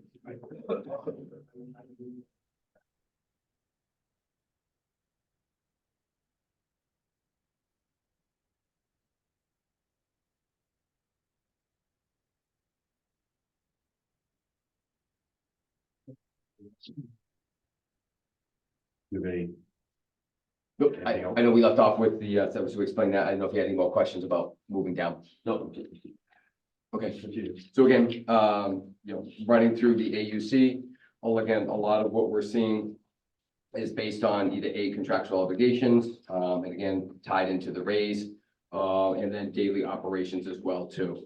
Speaker 1: Do they?
Speaker 11: Nope, I know we left off with the, so to explain that, I don't know if you had any more questions about moving down.
Speaker 1: No.
Speaker 11: Okay, so again, you know, running through the AUC, again, a lot of what we're seeing is based on either contractual obligations, and again, tied into the raise, and then daily operations as well too.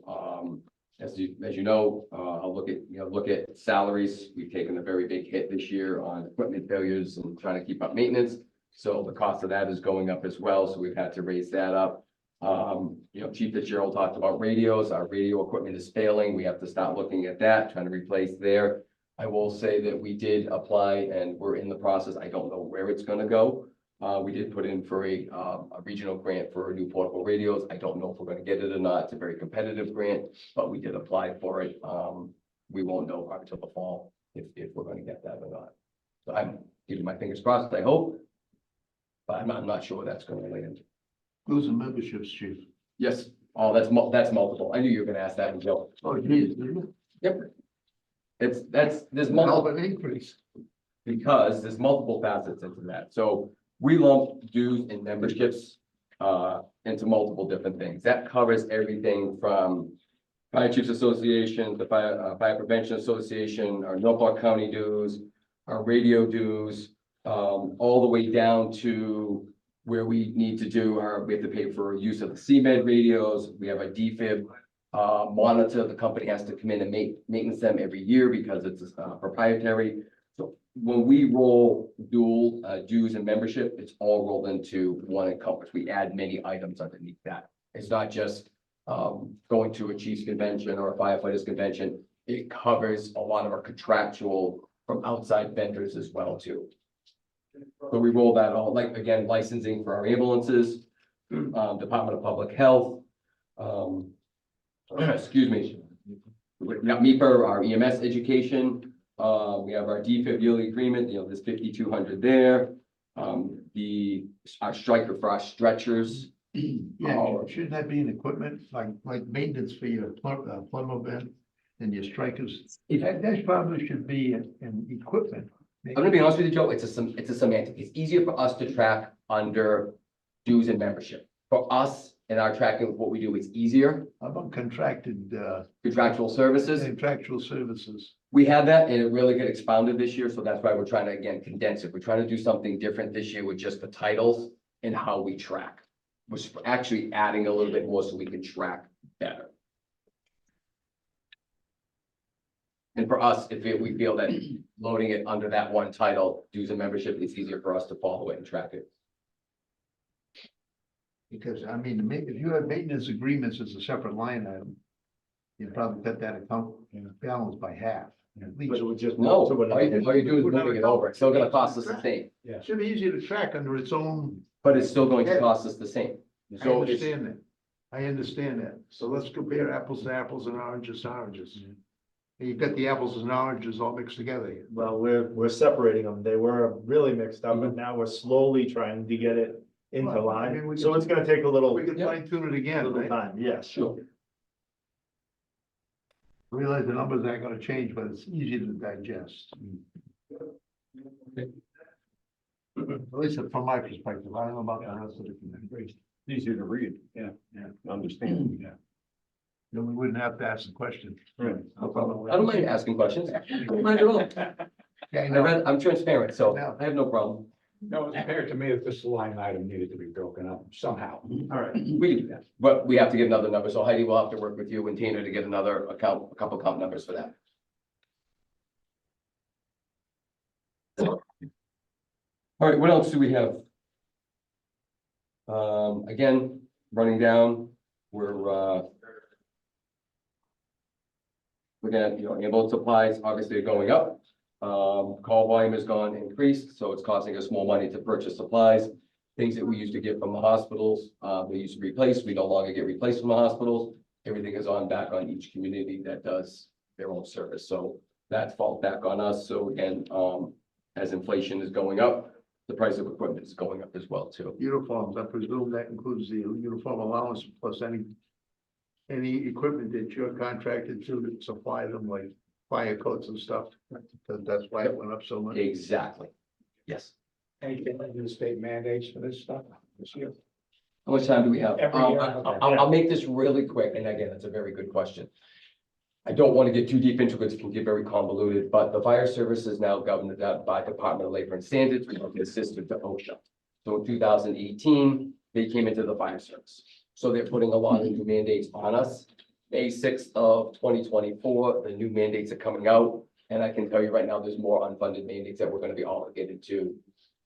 Speaker 11: As you know, I'll look at salaries. We've taken a very big hit this year on equipment failures and trying to keep up maintenance. So the cost of that is going up as well, so we've had to raise that up. You know, Chief Fitzgerald talked about radios. Our radio equipment is failing. We have to start looking at that, trying to replace there. I will say that we did apply and we're in the process. I don't know where it's gonna go. We did put in for a regional grant for new portable radios. I don't know if we're gonna get it or not. It's a very competitive grant, but we did apply for it. We won't know probably till the fall if we're gonna get that or not. So I'm keeping my fingers crossed, I hope. But I'm not sure that's gonna land.
Speaker 2: Who's the memberships, chief?
Speaker 11: Yes, oh, that's multiple. I knew you were gonna ask that, Joe.
Speaker 2: Oh, geez, didn't
Speaker 11: Yep. There's
Speaker 2: it?
Speaker 11: multiple.
Speaker 2: An increase.
Speaker 11: Because there's multiple facets into that. So we lump dues and memberships into multiple different things. That covers everything from Fire Chiefs Association, the Fire Prevention Association, our Norfolk County dues, our radio dues, all the way down to where we need to do we have to pay for use of the CMed radios. We have a DFib monitor. The company has to come in and maintenance them every year because it's proprietary. So when we roll dual dues and membership, it's all rolled into one encompass. We add many items underneath that. It's not just going to a chief's convention or a firefighters convention. It covers a lot of our contractual from outside vendors as well too. So we roll that all, like, again, licensing for our ambulances, Department of Public Health, excuse me. We got MEPR, our EMS education, we have our DFib yearly agreement, you know, there's 5,200 there. Our striker for our stretchers.
Speaker 2: Yeah, shouldn't that be an equipment, like maintenance for your plumber bin and your strikers? That probably should be an equipment.
Speaker 11: I'm gonna be honest with you, Joe, it's a semantic. It's easier for us to track under dues and membership. For us and our tracking of what we do, it's easier.
Speaker 2: How about contracted,
Speaker 11: Contractual services,
Speaker 2: contractual services?
Speaker 11: we had that and it really got expounded this year, so that's why we're trying to, again, condense it. We're trying to do something different this year with just the titles and how we track. We're actually adding a little bit more so we can track better. And for us, we feel that loading it under that one title, dues and membership, it's easier for us to follow it and track it.
Speaker 2: Because, I mean, if you have maintenance agreements as a separate line item, you'd probably cut that account balance by half. At least.
Speaker 12: But it would just.
Speaker 11: No, all you do is moving it over. It's still gonna cost us the same,
Speaker 2: It should be easier to track under its own.
Speaker 11: but it's still going to cost us the same.
Speaker 2: I
Speaker 11: So it's,
Speaker 2: understand that. I understand that. So let's compare apples to apples and oranges to oranges. And you've got the apples and oranges all mixed together here.
Speaker 12: Well, we're separating them. They were really mixed up, but now we're slowly trying to get it into
Speaker 2: Well, I mean, we
Speaker 12: line.
Speaker 2: can-
Speaker 12: So it's gonna take a little,
Speaker 2: We can fine tune it again,
Speaker 12: little
Speaker 2: right?
Speaker 12: time, yes.
Speaker 11: sure.
Speaker 2: Realize the numbers aren't gonna change, but it's easier to digest. At least from my perspective, I don't know about the rest of the community.
Speaker 1: Easier to read, yeah, understand, yeah.
Speaker 2: Then we wouldn't have to ask the question.
Speaker 1: Right.
Speaker 11: No problem. I don't mind asking questions. I don't mind at all.
Speaker 2: Yeah, I know.
Speaker 11: I'm transparent, so
Speaker 2: Yeah.
Speaker 11: I have no problem.
Speaker 7: No, it appeared to me that this line item needed to be broken up somehow.
Speaker 11: All right, we can do that, but we have to get another number, so Heidi will have to work with you and Tina to get another account, a couple account numbers for that. All right, what else do we have? Again, running down, we're looking at, ambulance supplies, obviously going up. Call volume has gone increased, so it's costing us more money to purchase supplies. Things that we used to get from the hospitals, we used to replace, we no longer get replaced from the hospitals. Everything is on back on each community that does their own service, so that falls back on us. So again, as inflation is going up, the price of equipment is going up as well too.
Speaker 2: Uniforms, I presume that includes the uniform allowance plus any equipment that you're contracted to supply them, like fire coats and stuff. That's why it went up so much.
Speaker 11: Exactly. Yes.
Speaker 7: Anything in the state mandates for this stuff this year?
Speaker 11: How much time do we have?
Speaker 7: Every year.
Speaker 11: I'll make this really quick, and again, it's a very good question. I don't want to get too deep into it, it can get very convoluted, but the fire service is now governed by Department of Labor and Standards, which is the sister to OSHA. So in 2018, they came into the fire service. So they're putting a lot of new mandates on us. May 6th of 2024, the new mandates are coming out. And I can tell you right now, there's more unfunded mandates that we're going to be obligated to.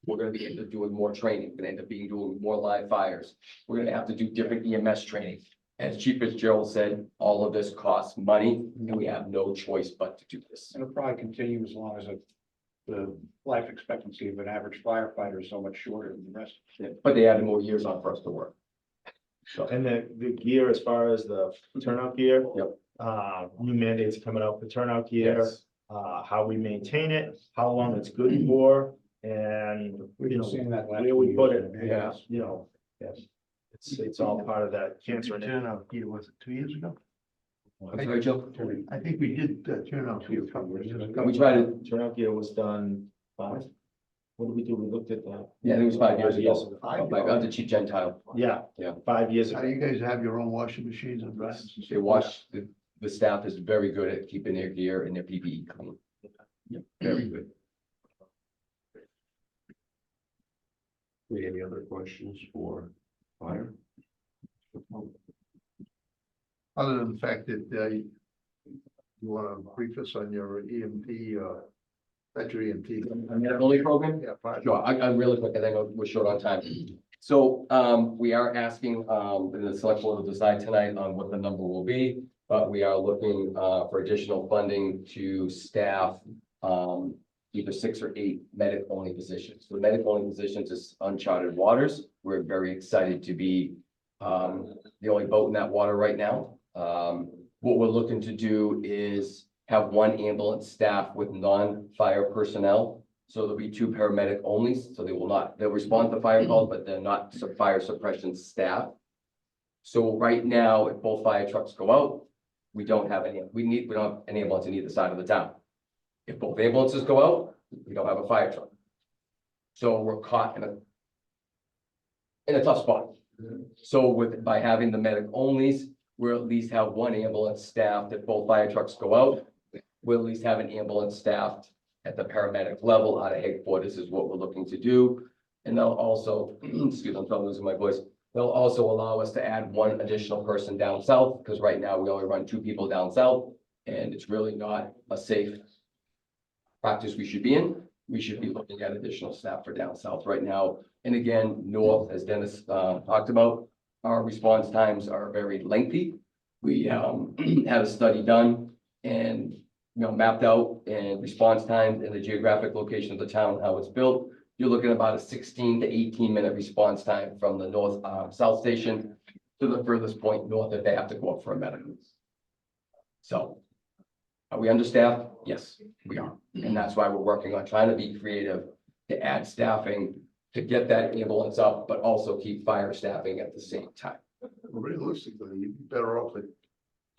Speaker 11: We're going to be doing more training, we're going to end up doing more live fires. We're going to have to do different EMS training. As Chief Fitzgerald said, all of this costs money and we have no choice but to do this.
Speaker 7: It'll probably continue as long as the life expectancy of an average firefighter is so much shorter than the rest.
Speaker 11: But they added more years on for us to work. So,
Speaker 12: And the gear, as far as the turnout gear.
Speaker 11: Yep.
Speaker 12: New mandates coming out for turnout gear,
Speaker 11: yes.
Speaker 12: how we maintain it, how long it's good for, and,
Speaker 7: We've
Speaker 12: you
Speaker 7: been
Speaker 12: know,
Speaker 7: seeing that last
Speaker 12: where we
Speaker 7: few
Speaker 12: put
Speaker 7: years.
Speaker 12: it, you know, yes. It's all part of that cancer.
Speaker 2: Turnout gear, was it 2 years ago?
Speaker 11: I'm sorry, Joe.
Speaker 2: I think we did turnout gear a couple of years ago.
Speaker 11: We tried to,
Speaker 12: Turnout gear was done 5. What did we do? We looked at that.
Speaker 11: yeah, I think it was 5 years ago.
Speaker 2: 5
Speaker 11: Like,
Speaker 2: years.
Speaker 11: the Chief Gentile.
Speaker 12: Yeah.
Speaker 11: Yeah.
Speaker 12: 5 years
Speaker 2: Now,
Speaker 12: ago.
Speaker 2: you guys have your own washing machines and dryers?
Speaker 11: They wash, the staff is very good at keeping their gear and their PPE clean. Yeah, very good.
Speaker 1: Any other questions for fire?
Speaker 2: Other than the fact that you want to brief us on your EMT, that's your EMT.
Speaker 11: Only program?
Speaker 2: Yeah, fire.
Speaker 11: Sure, I'm really quick, I think we're short on time. So, we are asking, the select board will decide tonight on what the number will be, but we are looking, for additional funding to staff, either 6 or 8 medic-only positions. The medic-only positions is uncharted waters. We're very excited to be, the only boat in that water right now. What we're looking to do is have 1 ambulance staff with non-fire personnel. So there'll be 2 paramedic only, so they'll respond to fire calls, but they're not fire suppression staff. So right now, if both fire trucks go out, we don't have any ambulance in either side of the town. If both ambulances go out, we don't have a fire truck. So we're caught in a tough spot. So by having the medic onlys, we'll at least have 1 ambulance staffed if both fire trucks go out. We'll at least have an ambulance staffed at the paramedic level out of headquarters is what we're looking to do. And they'll also, excuse me, I'm losing my voice. They'll also allow us to add 1 additional person down south, because right now we only run 2 people down south. And it's really not a safe practice we should be in. We should be looking at additional staff for down south right now. And again, north, as Dennis talked about, our response times are very lengthy. We had a study done and mapped out and response times and the geographic location of the town, how it's built. You're looking at about a 16 to 18-minute response time from the north south station to the furthest point north if they have to go up for a medical. So are we understaffed? Yes, we are. And that's why we're working on trying to be creative to add staffing to get that ambulance up, but also keep fire staffing at the same time.
Speaker 2: Realistically, you'd be better off with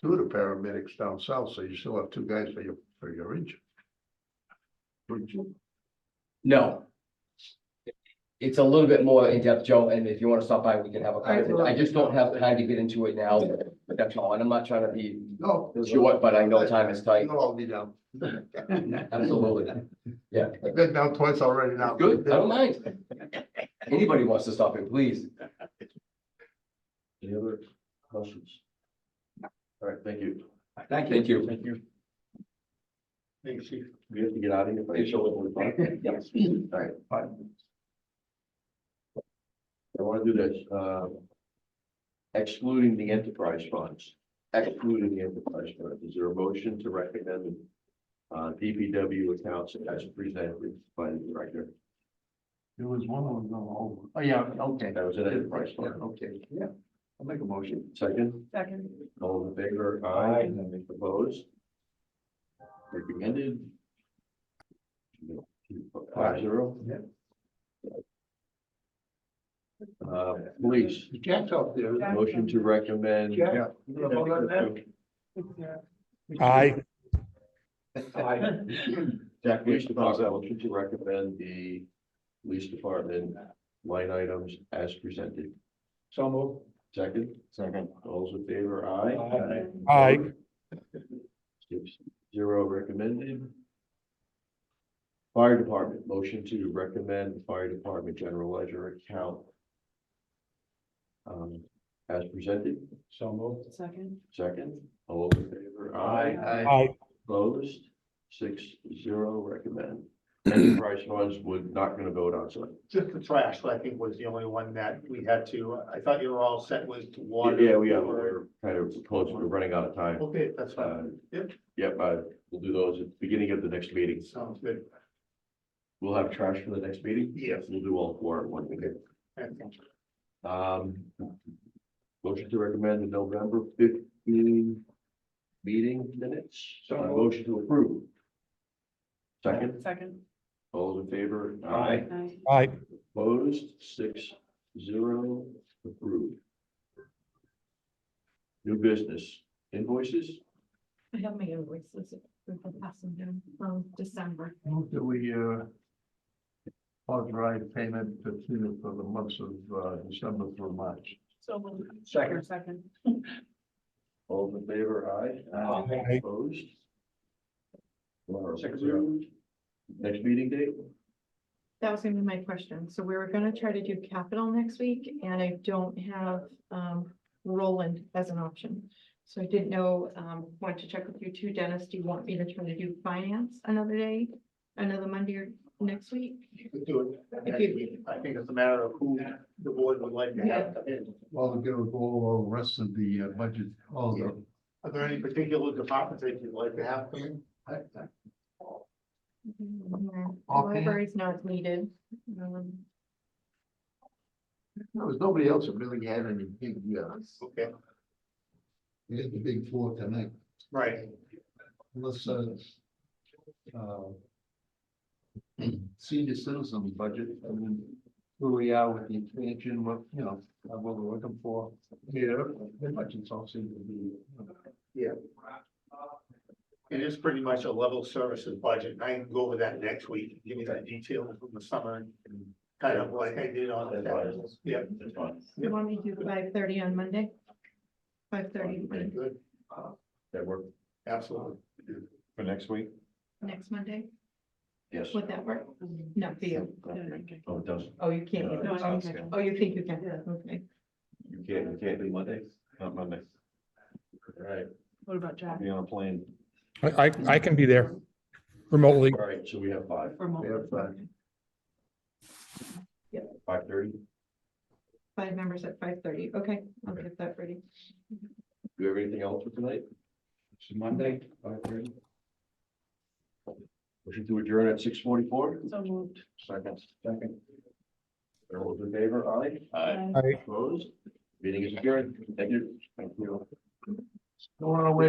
Speaker 2: 2 of the paramedics down south, so you still have 2 guys for your engine. Wouldn't you?
Speaker 11: No. It's a little bit more in-depth, Joe, and if you want to stop by, we can have a conversation. I just don't have time to get into it now, but that's all, and I'm not trying to be
Speaker 2: No.
Speaker 11: short, but I know time is tight.
Speaker 2: You'll all be down.
Speaker 11: Absolutely. Yeah,
Speaker 2: I've been down twice already now.
Speaker 11: good, I don't mind. Anybody wants to stop in, please.
Speaker 1: Any other questions? All right, thank you.
Speaker 7: Thank you.
Speaker 11: Thank you.
Speaker 7: Thank you.
Speaker 2: Thanks, Chief.
Speaker 1: We have to get out of here. If I show it on the phone.
Speaker 11: Yes.
Speaker 1: All right. I want to do this, excluding the enterprise funds, excluding the enterprise funds. Is there a motion to recommend DPW accounts as presented by the director?
Speaker 2: There was one on the whole. Oh, yeah, okay.
Speaker 1: That was an enterprise
Speaker 2: Yeah,
Speaker 1: fund.
Speaker 2: okay, yeah. I'll make a motion.
Speaker 1: Second,
Speaker 5: Second.
Speaker 1: all in favor? Aye. Any opposed? Recommended. 5-0.
Speaker 2: Yeah.
Speaker 1: Police,
Speaker 2: Jack's up there.
Speaker 1: motion to recommend.
Speaker 2: Jack, you gonna vote on that?
Speaker 5: Aye.
Speaker 1: Jack, police department, motion to recommend the police department line items as presented.
Speaker 7: So move.
Speaker 1: Second? Second. All those in favor, aye?
Speaker 5: Aye.
Speaker 1: 6-0 recommended. Fire department, motion to recommend the fire department general ledger account as presented.
Speaker 7: So move.
Speaker 5: Second.
Speaker 1: Second, all those in favor, aye?
Speaker 5: Aye.
Speaker 1: Opposed, 6-0 recommend. Enterprise funds would not gonna vote on, so.
Speaker 3: Just the trash, I think, was the only one that we had to, I thought you were all set with water.
Speaker 1: Yeah, we're kind of close, we're running out of time.
Speaker 3: Okay, that's fine. Yep.
Speaker 1: Yep, we'll do those at the beginning of the next meeting.
Speaker 3: Sounds good.
Speaker 1: We'll have trash for the next meeting?
Speaker 3: Yes.
Speaker 1: We'll do all four at one meeting.
Speaker 3: Excellent.
Speaker 1: Motion to recommend the November 15 meeting minutes. Motion to approve. Second,
Speaker 5: Second.
Speaker 1: all those in favor? Aye.
Speaker 5: Aye. Aye.
Speaker 1: Opposed, 6-0 approved. New business invoices,
Speaker 8: I have my invoices, we can pass them down from December.
Speaker 2: Move that we, authorize payment to Tina for the months of, December through March.
Speaker 5: So moved.
Speaker 7: Second.
Speaker 5: Second.
Speaker 1: all those in favor? Aye.
Speaker 5: Aye.
Speaker 1: Opposed. 6-0. Next meeting date?
Speaker 8: That was gonna be my question. So we were gonna try to do capital next week and I don't have Roland as an option. So I didn't know, want to check with you too, Dennis, do you want me to try to do finance another day? Another Monday or next week?
Speaker 3: You could do it.
Speaker 8: If you-
Speaker 3: I think it's a matter of who the board would like to have come in.
Speaker 2: Well, we're gonna go over all the rest of the, budget, all the.
Speaker 3: Are there any particular departments that you'd like to have come in?
Speaker 8: The
Speaker 2: Okay.
Speaker 8: library's not needed.
Speaker 2: There was nobody else that really had any big,
Speaker 3: Okay,
Speaker 2: we had the big four tonight,
Speaker 3: right.
Speaker 2: unless, senior citizen budget, I mean, where we are with the expansion, what, what we're looking for. Yeah, the budget's all seem to be.
Speaker 3: It is pretty much a level services budget. And I can go over that next week, give you the details from the summer and kind of like I did on the. Yeah.
Speaker 1: That's fine.
Speaker 8: You want me to do 5:30 on Monday? 5:30
Speaker 3: Very good.
Speaker 1: That work?
Speaker 3: Absolutely.
Speaker 1: For next week?
Speaker 8: next Monday?
Speaker 1: Yes.
Speaker 8: Would that work? No, for you.
Speaker 1: Oh, it does.
Speaker 8: Oh, you can't.
Speaker 1: No,
Speaker 5: No,
Speaker 1: it's
Speaker 5: I
Speaker 1: not
Speaker 5: can't.
Speaker 1: scheduled.
Speaker 8: Oh, you think you can? Okay.
Speaker 1: You can't do Monday? Not Monday. All right,
Speaker 5: What about Jack?
Speaker 1: be on a plane.
Speaker 5: I can be there remotely.
Speaker 1: All right, so we have 5,
Speaker 2: We have,
Speaker 1: 5:30.
Speaker 8: 5 members at 5:30. Okay, I'll get that ready.
Speaker 1: Do you have anything else for tonight?
Speaker 7: It's Monday, 5:30.
Speaker 1: Motion to adjourn at 6:44?
Speaker 5: So moved.
Speaker 1: Second. All those in favor, aye?
Speaker 5: Aye.
Speaker 1: Opposed? Meeting is adjourned. Thank you.
Speaker 2: don't wanna wait.